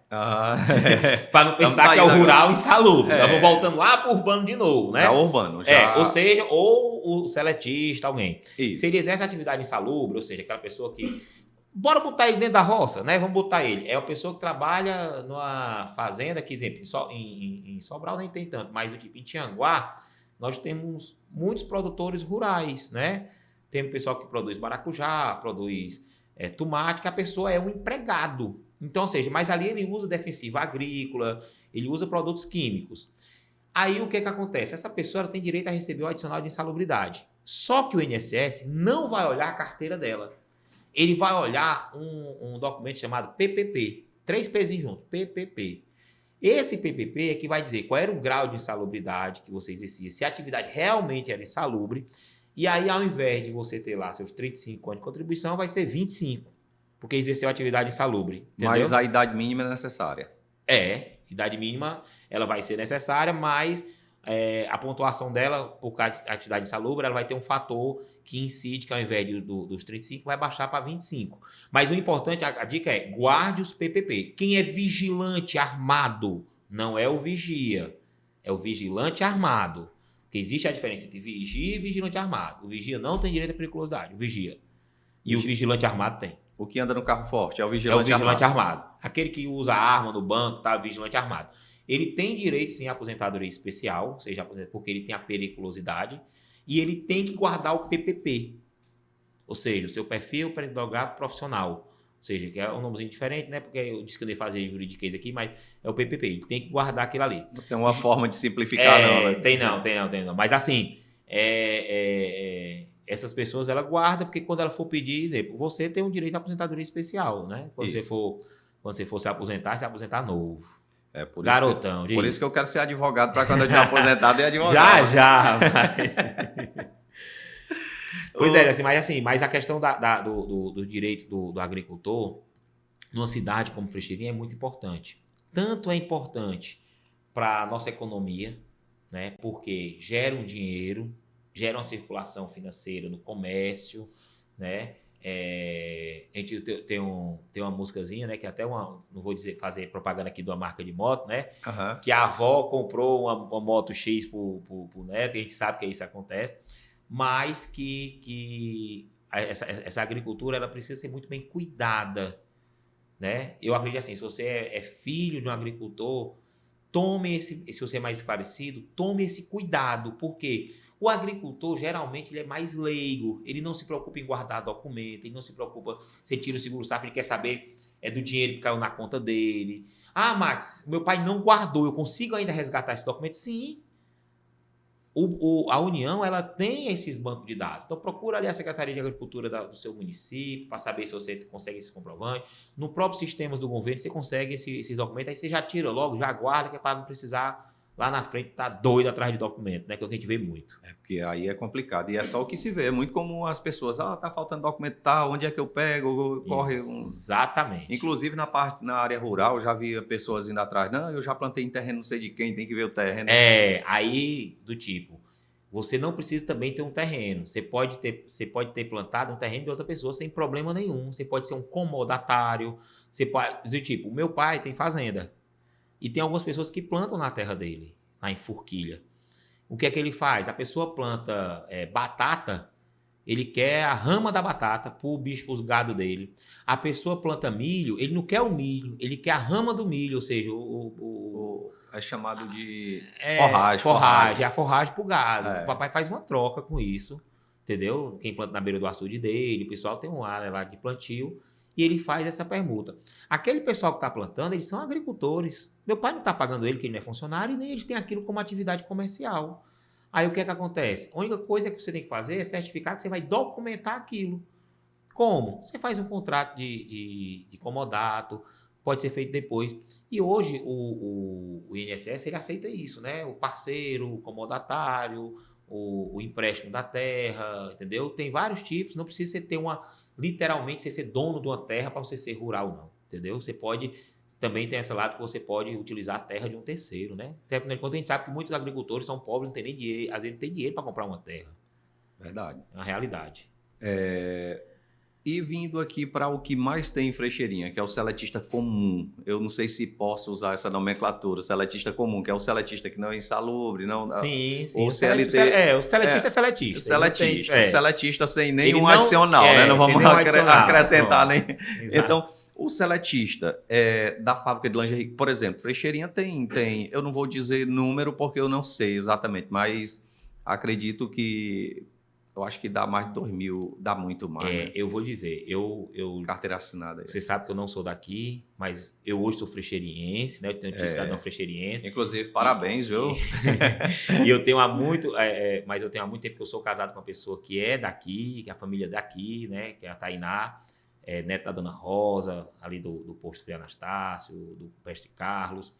Para não pensar que é o rural insalubre. Nós vamos voltando lá para o urbano de novo, né? É urbano, já. Ou seja, ou o seletista, alguém. Isso. Se ele exerce atividade insalubre, ou seja, aquela pessoa que... Bora botar ele dentro da roça, né? Vamos botar ele. É uma pessoa que trabalha numa fazenda, que, exemplo, em Sobral nem tem tanto, mas tipo, em Tianguá, nós temos muitos produtores rurais, né? Tem um pessoal que produz maracujá, produz... tomate, que a pessoa é um empregado. Então, ou seja, mas ali ele usa defensiva agrícola, ele usa produtos químicos. Aí o que acontece? Essa pessoa ela tem direito a receber o adicional de insalubridade. Só que o INSS não vai olhar a carteira dela. Ele vai olhar um documento chamado PPP. 3 Pzinhos junto, PPP. Esse PPP é que vai dizer qual era o grau de insalubridade que você exercia, se a atividade realmente era insalubre. E aí, ao invés de você ter lá seus 35 anos de contribuição, vai ser 25, porque exerceu atividade insalubre. Entendeu? Mas a idade mínima é necessária. Idade mínima, ela vai ser necessária, mas a pontuação dela, por causa de atividade insalubre, ela vai ter um fator que incide, que ao invés dos 35, vai baixar para 25. Mas o importante, a dica é, guarde os PPP. Quem é vigilante armado não é o vigia, é o vigilante armado. Porque existe a diferença entre vigia e vigilante armado. O vigia não tem direito à periculosidade, o vigia. E o vigilante armado tem. O que anda no carro forte é o vigilante armado. Aquele que usa arma no banco, tá? Vigilante armado. Ele tem direito, sim, à aposentadoria especial, ou seja, porque ele tem a periculosidade, e ele tem que guardar o PPP. Ou seja, o seu perfil pedagógico profissional. Ou seja, que é um nomezinho diferente, né? Porque eu disse que eu não ia fazer juridiquês aqui, mas é o PPP. Ele tem que guardar aquilo ali. Não tem uma forma de simplificar, não, né? Tem não. Mas assim, essas pessoas, ela guarda, porque quando ela for pedir, exemplo, você tem um direito à aposentadoria especial, né? Quando você for se aposentar novo. Por garotão. Por isso que eu quero ser advogado, para quando eu tiver aposentado, é advogado. Já, mas... Pois mas a questão do direito do agricultor numa cidade como Frecheirinha é muito importante. Tanto é importante para a nossa economia, né? Porque gera um dinheiro, gera uma circulação financeira no comércio, né? A gente tem uma músicazinha, né? Que até não vou fazer propaganda aqui de uma marca de moto, né? Uhum. Que a avó comprou uma moto X pro neto, e a gente sabe que isso acontece. Mas que essa agricultura ela precisa ser muito bem cuidada, né? Eu acredito assim, se você é filho de um agricultor, se você é mais esclarecido, tome esse cuidado, porque o agricultor geralmente ele é mais leigo, ele não se preocupa em guardar documento, ele não se preocupa, você tira o seguro safra, ele quer saber do dinheiro que caiu na conta dele. Ah, Max, meu pai não guardou, eu consigo ainda resgatar esse documento? Sim. A União ela tem esses bancos de dados. Então, procura ali a Secretaria de Agricultura do seu município para saber se você consegue esse comprovante. No próprio sistemas do governo, você consegue esses documentos. Aí você já tira logo, já guarda, que é para não precisar lá na frente tá doido atrás de documento, né? Que é o que a gente vê muito. Porque aí é complicado. E é só o que se vê. É muito comum as pessoas, tá faltando documento, tá, onde é que eu pego? Corre um... Exatamente. Inclusive na área rural, eu já vi pessoas indo atrás. Não, eu já plantei em terreno não sei de quem, tem que ver o terreno. Aí do tipo, você não precisa também ter um terreno. Você pode ter plantado um terreno de outra pessoa sem problema nenhum. Você pode ser um comodatário. Você pode, do tipo, o meu pai tem fazenda. E tem algumas pessoas que plantam na terra dele, lá em Forquilha. O que é que ele faz? A pessoa planta batata, Ele quer a rama da batata para o bicho, para os gado dele. A pessoa planta milho, ele não quer o milho, ele quer a rama do milho, ou seja, É chamado de forragem. É a forragem para o gado. É. O papai faz uma troca com isso, entendeu? Quem planta na beira do açude dele, o pessoal tem uma área lá de plantio e ele faz essa permuta. Aquele pessoal que está plantando, eles são agricultores. Meu pai não está pagando ele, que ele não é funcionário, e nem eles têm aquilo como atividade comercial. Aí o que é que acontece? A única coisa que você tem que fazer é certificar que você vai documentar aquilo. Como? Você faz um contrato de comodato, pode ser feito depois. E hoje o INSS ele aceita isso, né? O parceiro, o comodatário, o empréstimo da terra, entendeu? Tem vários tipos, não precisa você ter literalmente você ser dono de uma terra para você ser rural, não, entendeu? Você pode, também tem esse lado que você pode utilizar a terra de um terceiro, né? Até afinal de contas, a gente sabe que muitos agricultores são pobres, não tem nem dinheiro, às vezes não tem dinheiro para comprar uma terra. Verdade. É uma realidade. E vindo aqui para o que mais tem em Frecheirinha, que é o seletista comum. Eu não sei se posso usar essa nomenclatura, seletista comum, que é o seletista que não é insalubre, não. Sim. O CLT. O seletista é seletista. Seletista. Seletista sem nenhum não, adicional, né? Não vamos acrescentar nem. Exato. Então, o seletista da fábrica de lingerie, por exemplo, Frecheirinha tem. Eu não vou dizer número porque eu não sei exatamente, mas acredito que. Eu acho que dá mais de 2.000, dá muito mais. Né? Eu vou dizer, Carteira assinada. Você sabe que eu não sou daqui, mas eu hoje sou frecheriense, né? Eu tenho cidadão frecheriense. Inclusive, parabéns, viu? E eu tenho há muito, mas eu tenho há muito tempo que eu sou casado com uma pessoa que é daqui, que é a família é daqui, né? Que é a Tainá, neta da Dona Rosa, ali do posto Frei Anastácio, do mestre Carlos,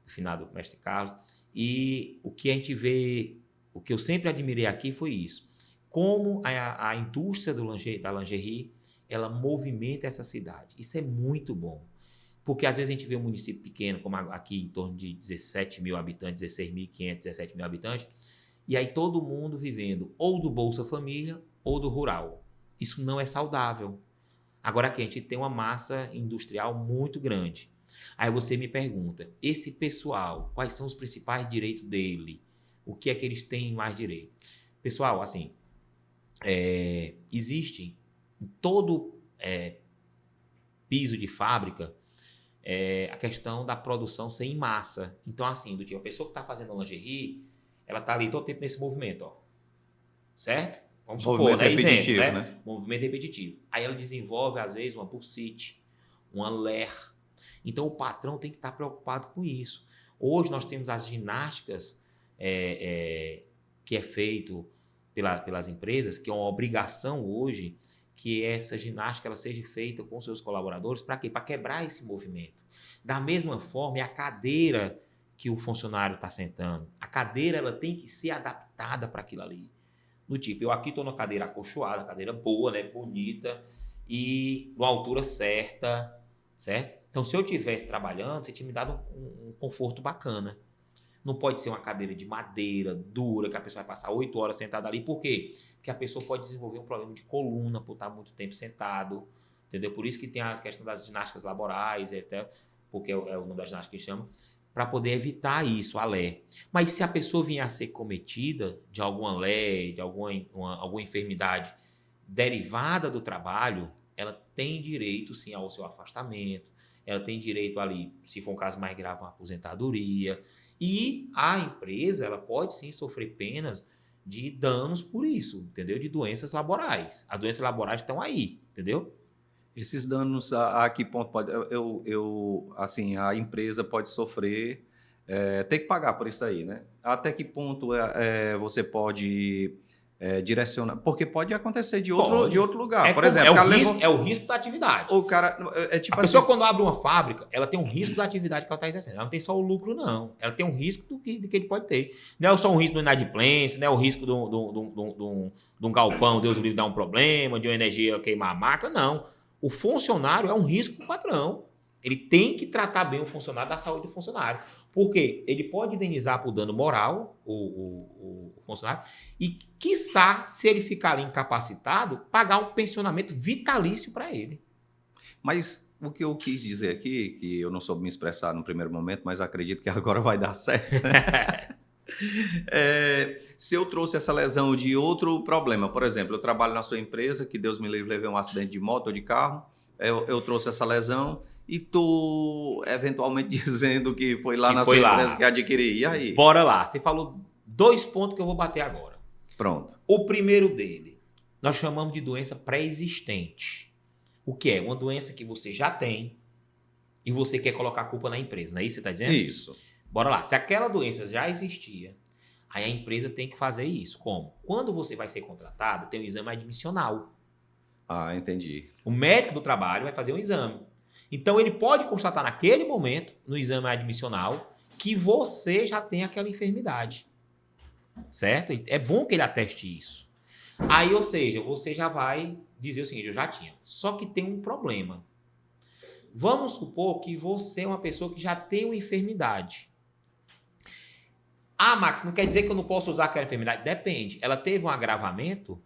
do finado mestre Carlos. E o que a gente vê, o que eu sempre admirei aqui foi isso. Como a indústria da lingerie, ela movimenta essa cidade. Isso é muito bom. Porque às vezes a gente vê um município pequeno, como aqui em torno de 17 mil habitantes, 16.500, 17 mil habitantes, e aí todo mundo vivendo ou do Bolsa Família ou do rural. Isso não é saudável. Agora aqui a gente tem uma massa industrial muito grande. Aí você me pergunta, esse pessoal, quais são os principais direitos dele? O que é que eles têm mais direito? Pessoal, assim, existe em todo piso de fábrica a questão da produção ser em massa. Então, assim, do tipo, a pessoa que está fazendo lingerie, ela está ali todo tempo nesse movimento, ó. Certo? Vamos supor, né? Repetitivo, Exemplo, né? Movimento repetitivo. Aí ela desenvolve, às vezes, uma bursite, uma ler. Então, o patrão tem que estar preocupado com isso. Hoje, nós temos as ginásticas que é feito pelas empresas, que é uma obrigação hoje que essa ginástica ela seja feita com seus colaboradores. Para quê? Para quebrar esse movimento. Da mesma forma, é a cadeira que o funcionário está sentando. A cadeira ela tem que ser adaptada para aquilo ali. Do tipo, eu aqui estou numa cadeira acolchoada, cadeira boa, né, bonita, e numa altura certa, certo? Então, se eu estivesse trabalhando, você tinha me dado um conforto bacana. Não pode ser uma cadeira de madeira, dura, que a pessoa vai passar 8 horas sentada ali. Por quê? Porque a pessoa pode desenvolver um problema de coluna por estar muito tempo sentado, entendeu? Por isso que tem a questão das ginásticas laborais, porque é o nome da ginástica que chama, para poder evitar isso, a LE. Mas se a pessoa vier a ser cometida de alguma LE, de alguma enfermidade derivada do trabalho, ela tem direito, sim, ao seu afastamento, ela tem direito ali, se for um caso mais grave, uma aposentadoria. E a empresa, ela pode sim sofrer penas de danos por isso, entendeu? De doenças laborais. As doenças laborais estão aí, entendeu? Esses danos, a que ponto pode... assim, a empresa pode sofrer, tem que pagar por isso aí, né? Até que ponto você pode direcionar? Porque pode acontecer de outro lugar. Por exemplo, é o risco da atividade. O cara, tipo a pessoa, quando abre uma fábrica, ela tem um risco da atividade que ela está exercendo. Ela não tem só o lucro, não. Ela tem um risco do que ele pode ter. Não é só um risco do inadimplência, não é o risco de um galpão, Deus o livre, dar um problema, de uma energia queimar a máquina, não. O funcionário é um risco para o patrão. Ele tem que tratar bem o funcionário, da saúde do funcionário. Por quê? Ele pode indenizar por dano moral o funcionário e, quiçá, se ele ficar ali incapacitado, pagar um pensionamento vitalício para ele. Mas o que eu quis dizer aqui, que eu não soube me expressar no primeiro momento, mas acredito que agora vai dar certo. Se eu trouxe essa lesão de outro problema, por exemplo, eu trabalho na sua empresa, que Deus me livre, levei um acidente de moto ou de carro, eu trouxe essa lesão e tô eventualmente dizendo que foi lá Que na foi sua lá. empresa que adquiri. E aí? Bora lá. Você falou 2 pontos que eu vou bater agora. Pronto. O primeiro dele, nós chamamos de doença pré-existente. O que é? Uma doença que você já tem e você quer colocar a culpa na empresa, não é isso que você está dizendo? Isso. Bora lá. Se aquela doença já existia, aí a empresa tem que fazer isso. Como? Quando você vai ser contratado, tem um exame admissional. Ah, entendi. O médico do trabalho vai fazer um exame. Então, ele pode constatar naquele momento, no exame admissional, que você já tem aquela enfermidade. Certo? É bom que ele ateste isso. Aí, ou seja, você já vai dizer o seguinte, eu já tinha. Só que tem um problema. Vamos supor que você é uma pessoa que já tem uma enfermidade. Ah, Max, não quer dizer que eu não posso usar aquela enfermidade? Depende. Ela teve um agravamento,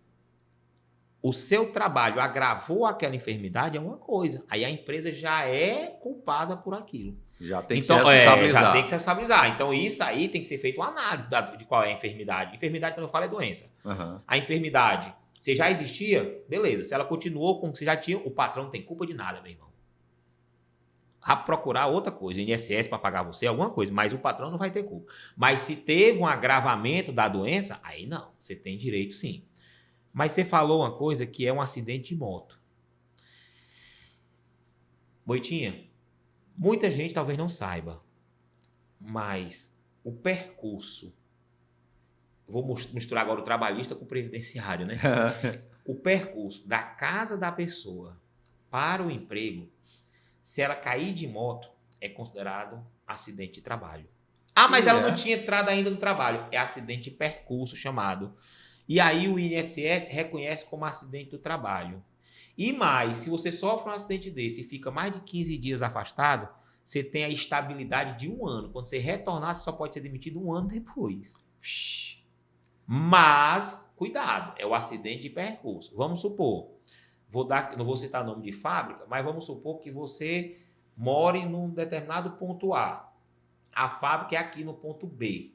o seu trabalho agravou aquela enfermidade, é uma coisa. Aí a empresa já é culpada por aquilo. Já tem que Então, se responsabilizar. já tem que se responsabilizar. Então, isso aí tem que ser feito uma análise de qual é a enfermidade. Enfermidade, quando eu falo, é doença. Uhum. A enfermidade, se já existia, beleza. Se ela continuou com o que você já tinha, o patrão não tem culpa de nada, meu irmão. A procurar outra coisa, INSS para pagar você, alguma coisa, mas o patrão não vai ter culpa. Mas se teve um agravamento da doença, aí não, você tem direito sim. Mas você falou uma coisa que é um acidente de moto. Moitinha, muita gente talvez não saiba, mas o percurso, vou misturar agora o trabalhista com o previdenciário, né? O percurso da casa da pessoa para o emprego, se ela cair de moto, é considerado acidente de trabalho. Ah, mas ela não tinha entrado ainda no trabalho. É acidente de percurso chamado. E aí o INSS reconhece como acidente do trabalho. E mais, se você sofre um acidente desse e fica mais de 15 dias afastado, você tem a estabilidade de 1 ano. Quando você retornar, você só pode ser demitido 1 ano depois. Mas, cuidado, é o acidente de percurso. Vamos supor, não vou citar nome de fábrica, mas vamos supor que você more num determinado ponto A. A fábrica é aqui no ponto B.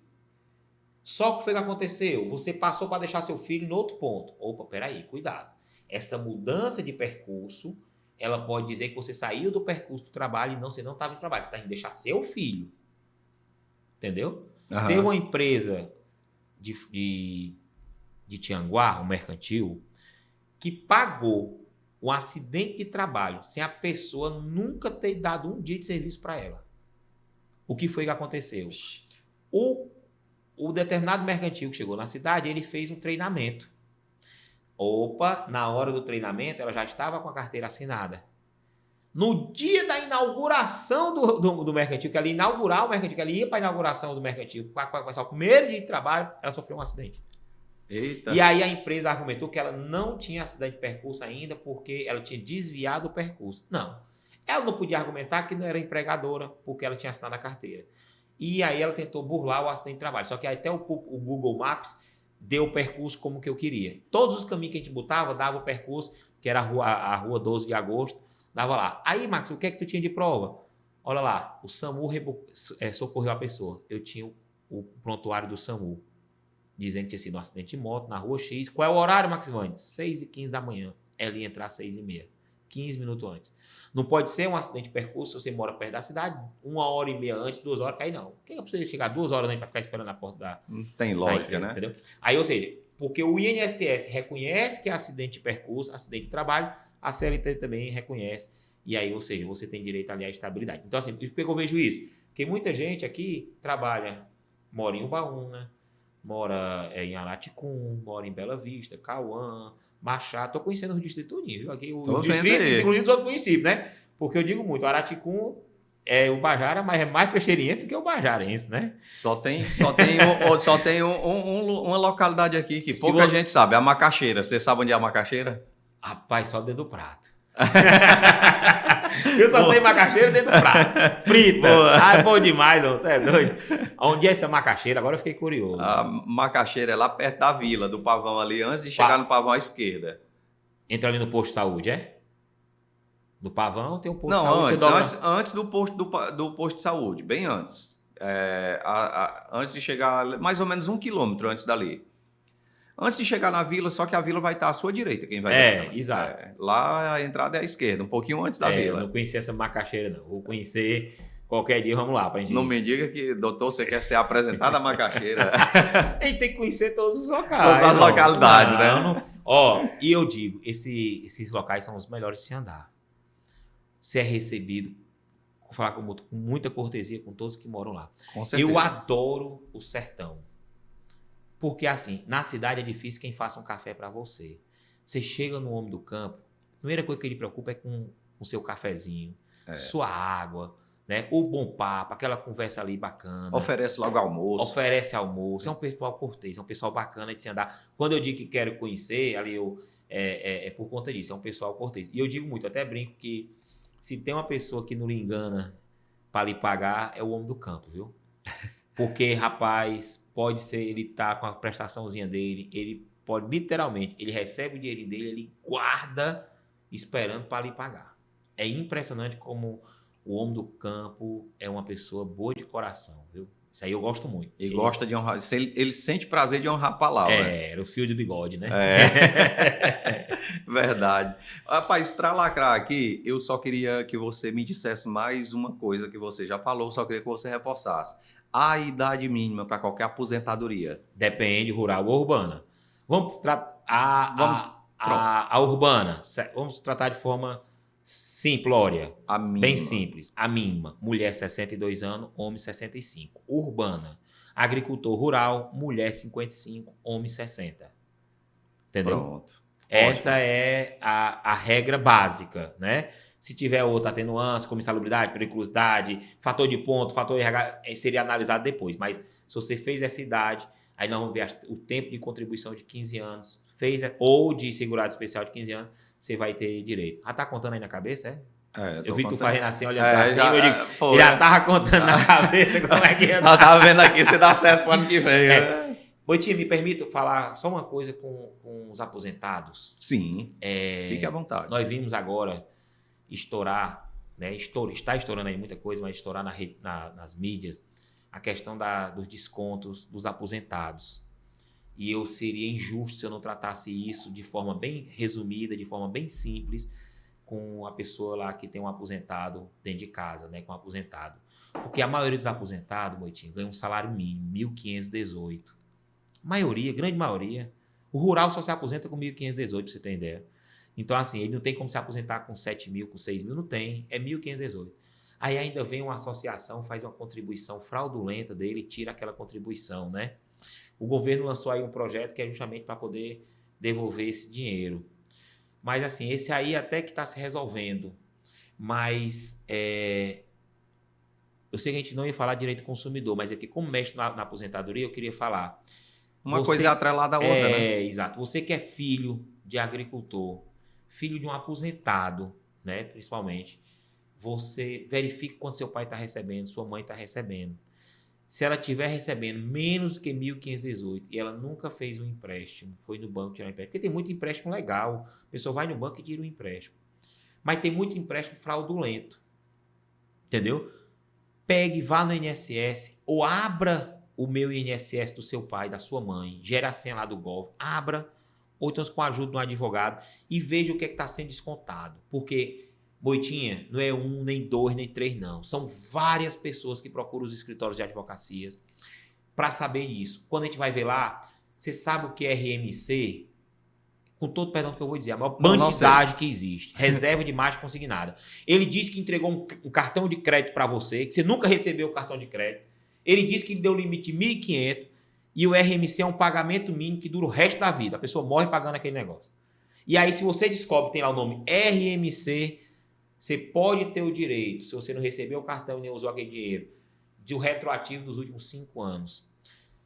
Só que foi o que aconteceu? Você passou para deixar seu filho em outro ponto. Opa, peraí, cuidado. Essa mudança de percurso, ela pode dizer que você saiu do percurso do trabalho e você não estava em trabalho. Você está indo deixar seu filho. Entendeu? Uhum. Teve uma empresa de Tianguá, um mercantil, que pagou um acidente de trabalho sem a pessoa nunca ter dado um dia de serviço para ela. O que foi que aconteceu? O determinado mercantil que chegou na cidade, ele fez um treinamento. Opa, na hora do treinamento, ela já estava com a carteira assinada. No dia da inauguração do mercantil, que ela ia inaugurar o mercantil, que ela ia para a inauguração do mercantil, para começar o primeiro dia de trabalho, ela sofreu um acidente. Eita. E aí a empresa argumentou que ela não tinha acidente de percurso ainda porque ela tinha desviado o percurso. Não. Ela não podia argumentar que não era empregadora porque ela tinha assinado a carteira. E aí ela tentou burlar o acidente de trabalho. Só que até o Google Maps deu o percurso como que eu queria. Todos os caminhos que a gente botava, dava o percurso, que era a rua 12 de agosto, dava lá. Aí, Max, o que é que tu tinha de prova? Olha lá, o SAMU socorreu a pessoa. Eu tinha o prontuário do SAMU, dizendo que tinha sido um acidente de moto na rua X. Qual é o horário, Maximane? 6h15 da manhã. Ela ia entrar às 6h30. 15 minutos antes. Não pode ser um acidente de percurso se você mora perto da cidade, 1h30 antes, 2 horas, aí não. Quem é que precisa chegar 2 horas antes para ficar esperando na porta da... Não tem lógica, empresa, né? Entendeu? Aí, ou seja, porque o INSS reconhece que é acidente de percurso, acidente de trabalho, a CLT também reconhece. E aí, ou seja, você tem direito ali à estabilidade. Então, assim, por que eu vejo isso? Porque muita gente aqui trabalha, mora em Ubaúna, mora em Araticum, mora em Bela Vista, Cauã, Machado. Tô conhecendo o distrito todinho, viu? Aqui, o distrito, inclusive os outros municípios, né? Porque eu digo muito, Araticum é o Bajara, mas é mais frecheirense do que o bajarense, né? Só tem uma localidade aqui que pouca gente sabe, a Macaxeira. Você sabe onde é a Macaxeira? Rapaz, só dentro do prato. Eu só sei macaxeira dentro do prato. Frita. Ah, é bom demais, é doido. Onde é essa macaxeira? Agora eu fiquei curioso. A Macaxeira é lá perto da vila, do Pavão ali, antes de chegar no Pavão à esquerda. Entra ali no posto de saúde, é? Do Pavão tem um posto de saúde. Não, antes do posto de saúde, bem antes. Antes de chegar, mais ou menos 1 quilômetro antes dali. Antes de chegar na vila, só que a vila vai estar à sua direita, quem vai ver. Exato. Lá a entrada é à esquerda, um pouquinho antes da Eu vila. não conhecia essa macaxeira, não. Vou conhecer qualquer dia, vamos lá pra gente. Não me diga que, doutor, você quer ser apresentado a macaxeira. A gente tem que conhecer todos os locais. Todas as localidades, né? E eu digo, esses locais são os melhores de se andar. Você é recebido, vou falar com muita cortesia com todos que moram lá. Com certeza. Eu adoro o sertão. Porque, assim, na cidade é difícil quem faça um café para você. Você chega no homem do campo, a primeira coisa que ele preocupa é com o seu cafezinho, sua água, né? O bom papo, aquela conversa ali bacana. Oferece logo almoço. Oferece almoço. É um pessoal cortês, é um pessoal bacana de se andar. Quando eu digo que quero conhecer, ali é por conta disso, é um pessoal cortês. E eu digo muito, até brinco que se tem uma pessoa que não lhe engana para lhe pagar, é o homem do campo, viu? Porque, rapaz, pode ser, ele tá com a prestaçãozinha dele, ele pode, literalmente, ele recebe o dinheirinho dele, ele guarda esperando para lhe pagar. É impressionante como o homem do campo é uma pessoa boa de coração, viu? Isso aí eu gosto muito. Ele gosta de honrar, ele sente prazer de honrar a palavra. Era o fio de bigode, né? Verdade. Rapaz, para lacrar aqui, eu só queria que você me dissesse mais uma coisa que você já falou, só queria que você reforçasse. A idade mínima para qualquer aposentadoria. Depende, rural ou urbana. Vamos tratar a urbana. Vamos tratar de forma simplória. A mínima. Bem simples. A mínima. Mulher 62 anos, homem 65. Urbana. Agricultor rural, mulher 55, homem 60. Entendeu? Pronto. Essa é a regra básica, né? Se tiver outra atenuância, como insalubridade, periculosidade, fator de ponto, fator RH, seria analisado depois. Mas se você fez essa idade, aí nós vamos ver o tempo de contribuição de 15 anos, ou de segurado especial de 15 anos, você vai ter direito. Já tá contando aí na cabeça, eu vi tu fazendo assim, olhando pra cima, eu digo, já tava contando na cabeça como é que ia dar. Eu tava vendo aqui se dá certo pro ano que vem. Boitinha, me permita falar só uma coisa com os aposentados. Sim, fique à vontade. Nós vimos agora estourar, né? Está estourando aí muita coisa, mas estourar nas mídias, a questão dos descontos dos aposentados. E eu seria injusto se eu não tratasse isso de forma bem resumida, de forma bem simples, com a pessoa lá que tem um aposentado dentro de casa, né? Com um aposentado. Porque a maioria dos aposentados, Moitinho, ganha um salário mínimo, 1.518. Maioria, grande maioria. O rural só se aposenta com 1.518, para você ter ideia. Então, assim, ele não tem como se aposentar com 7 mil, com 6 mil, não tem, é 1.518. Aí ainda vem uma associação, faz uma contribuição fraudulenta dele e tira aquela contribuição, né? O governo lançou aí um projeto que é justamente para poder devolver esse dinheiro. Mas, assim, esse aí até que está se resolvendo. Mas, eu sei que a gente não ia falar direito do consumidor, mas aqui, como mexe na aposentadoria, eu queria falar. Uma coisa é atrelada à outra, né? Exato. Você que é filho de agricultor, filho de um aposentado, né, principalmente, você verifique quanto seu pai está recebendo, sua mãe está recebendo. Se ela estiver recebendo menos do que 1.518 e ela nunca fez um empréstimo, foi no banco tirar um empréstimo, porque tem muito empréstimo legal, a pessoa vai no banco e tira um empréstimo. Mas tem muito empréstimo fraudulento, entendeu? Pegue, vá no INSS ou abra o meu INSS do seu pai, da sua mãe, gera a senha lá do Gov, abra, ou então com a ajuda de um advogado, e veja o que é que está sendo descontado. Porque, Moitinha, não é 1, nem 2, nem 3, não. São várias pessoas que procuram os escritórios de advocacias para saber isso. Quando a gente vai ver lá, você sabe o que é RMC? Com todo perdão que eu vou dizer, a maior bandidagem que existe. Reserva de margem consignada. Ele disse que entregou um cartão de crédito para você, que você nunca recebeu o cartão de crédito. Ele disse que deu limite de 1.500 e o RMC é um pagamento mínimo que dura o resto da vida. A pessoa morre pagando aquele negócio. E aí, se você descobre que tem lá o nome RMC, você pode ter o direito, se você não recebeu o cartão e nem usou aquele dinheiro, de o retroativo dos últimos 5 anos.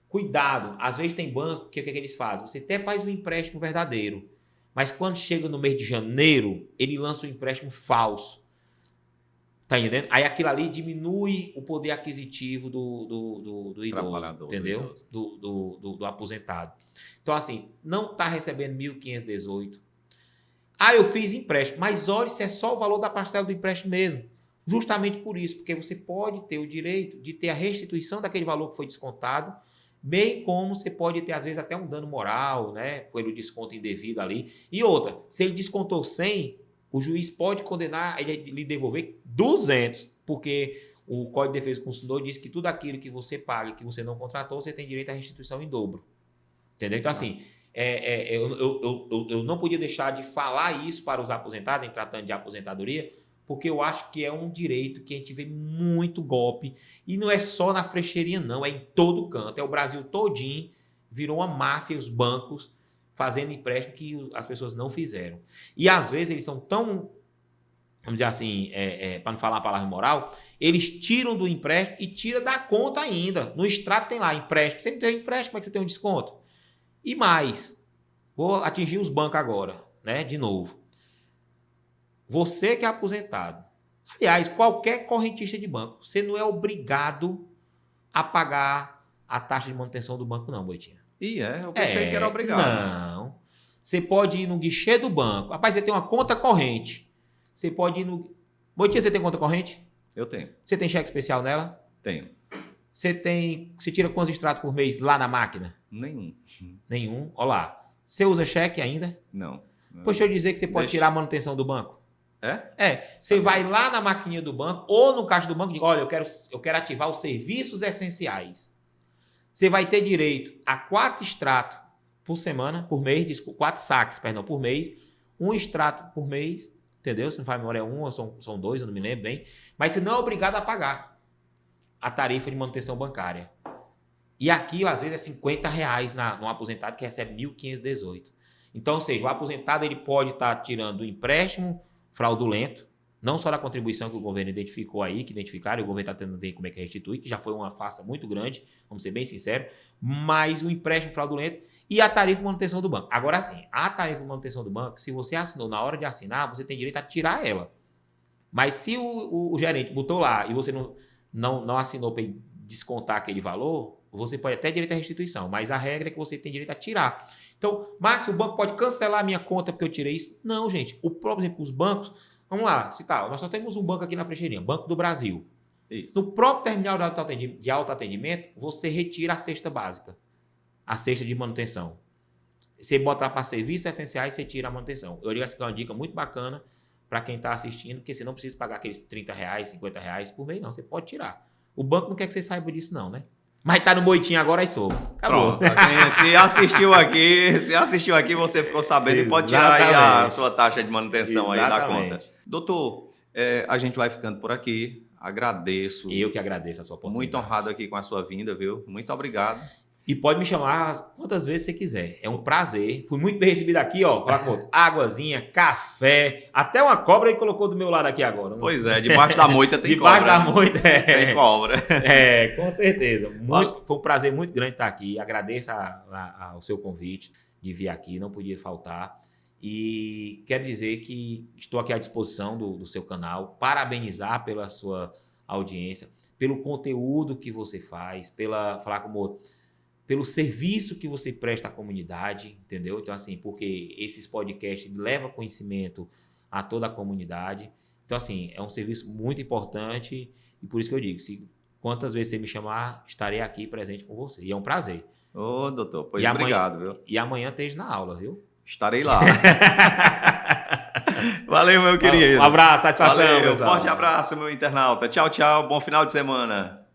Cuidado, às vezes tem banco que o que eles fazem? Você até faz um empréstimo verdadeiro, mas quando chega no mês de janeiro, ele lança um empréstimo falso. Tá entendendo? Aí aquilo ali diminui o poder aquisitivo do idoso, entendeu? Do aposentado. Então, assim, não está recebendo 1.518. Ah, eu fiz empréstimo, mas olha se é só o valor da parcela do empréstimo mesmo. Justamente por isso, porque você pode ter o direito de ter a restituição daquele valor que foi descontado, bem como você pode ter, às vezes, até um dano moral, né, pelo desconto indevido ali. E outra, se ele descontou 100, o juiz pode condenar ele a lhe devolver 200, porque o Código de Defesa do Consumidor diz que tudo aquilo que você paga e que você não contratou, você tem direito à restituição em dobro. Entendeu? Então, assim, eu não podia deixar de falar isso para os aposentados, em tratando de aposentadoria, porque eu acho que é um direito que a gente vê muito golpe. E não é só na frecheirinha, não. É em todo canto. É o Brasil todinho. Virou uma máfia, os bancos, fazendo empréstimo que as pessoas não fizeram. E, às vezes, eles são tão, vamos dizer assim, para não falar a palavra moral, eles tiram do empréstimo e tiram da conta ainda. No extrato tem lá, empréstimo. Você não tem empréstimo, como é que você tem um desconto? E mais, vou atingir os bancos agora, né? De novo. Você que é aposentado, aliás, qualquer correntista de banco, você não é obrigado a pagar a taxa de manutenção do banco, não, Moitinha. Eu pensei que era obrigado. Não. Você pode ir no guichê do banco. Rapaz, você tem uma conta corrente. Você pode ir no... Moitinha, você tem conta corrente? Eu tenho. Você tem cheque especial nela? Tenho. Você tira quantos extratos por mês lá na máquina? Nenhum. Olha lá. Você usa cheque ainda? Não. Pois deixa eu dizer que você pode tirar a manutenção do banco. Você vai lá na maquininha do banco ou no caixa do banco e diz, olha, eu quero ativar os serviços essenciais. Você vai ter direito a 4 extratos por semana, por mês, 4 saques, perdão, por mês, 1 extrato por mês, entendeu? Se não faz memória, é 1 ou são 2, eu não me lembro bem. Mas você não é obrigado a pagar a tarifa de manutenção bancária. E aquilo, às vezes, é R$50 num aposentado que recebe 1.518. Então, ou seja, o aposentado ele pode estar tirando o empréstimo fraudulento, não só da contribuição que o governo identificou aí, que identificaram, e o governo está tentando ver como é que restitui, que já foi uma farsa muito grande, vamos ser bem sinceros, mas o empréstimo fraudulento e a tarifa de manutenção do banco. Agora sim, a tarifa de manutenção do banco, se você assinou na hora de assinar, você tem direito a tirar ela. Mas se o gerente botou lá e você não assinou para descontar aquele valor, você pode até ter direito à restituição, mas a regra é que você tem direito a tirar. Então, Max, o banco pode cancelar a minha conta porque eu tirei isso? Não, gente. Por exemplo, os bancos, vamos lá, nós só temos um banco aqui na frecheirinha, Banco do Brasil. Isso. No próprio terminal de autoatendimento, você retira a cesta básica, a cesta de manutenção. Você bota para serviços essenciais, você tira a manutenção. Eu digo assim que é uma dica muito bacana para quem está assistindo, porque você não precisa pagar aqueles R$30, R$50 por mês, não. Você pode tirar. O banco não quer que você saiba disso, não, né? Mas tá no Moitinho agora e soube. Acabou. Pronto. Se assistiu aqui, você ficou sabendo e pode tirar aí a sua taxa de manutenção aí da conta. Doutor, a gente vai ficando por aqui. Agradeço. Eu que agradeço a sua oportunidade. Muito honrado aqui com a sua vinda, viu? Muito obrigado. E pode me chamar quantas vezes você quiser. É um prazer. Fui muito bem recebido aqui, ó. Águazinha, café. Até uma cobra ele colocou do meu lado aqui agora. Pois é, debaixo da moita tem cobra. Debaixo da moita tem cobra. Com certeza. Foi um prazer muito grande estar aqui. Agradeço ao seu convite de vir aqui. Não podia faltar. E quero dizer que estou aqui à disposição do seu canal. Parabenizar pela sua audiência, pelo conteúdo que você faz, pelo serviço que você presta à comunidade, entendeu? Então, assim, porque esses podcasts levam conhecimento a toda a comunidade. Então, assim, é um serviço muito importante e por isso que eu digo, quantas vezes você me chamar, estarei aqui presente com você. E é um prazer. Ô, doutor, pois obrigado, viu? E amanhã esteja na aula, viu? Estarei lá. Valeu, meu querido. Um abraço, satisfação. Valeu, pessoal. Forte abraço, meu internauta. Tchau, tchau. Bom final de semana.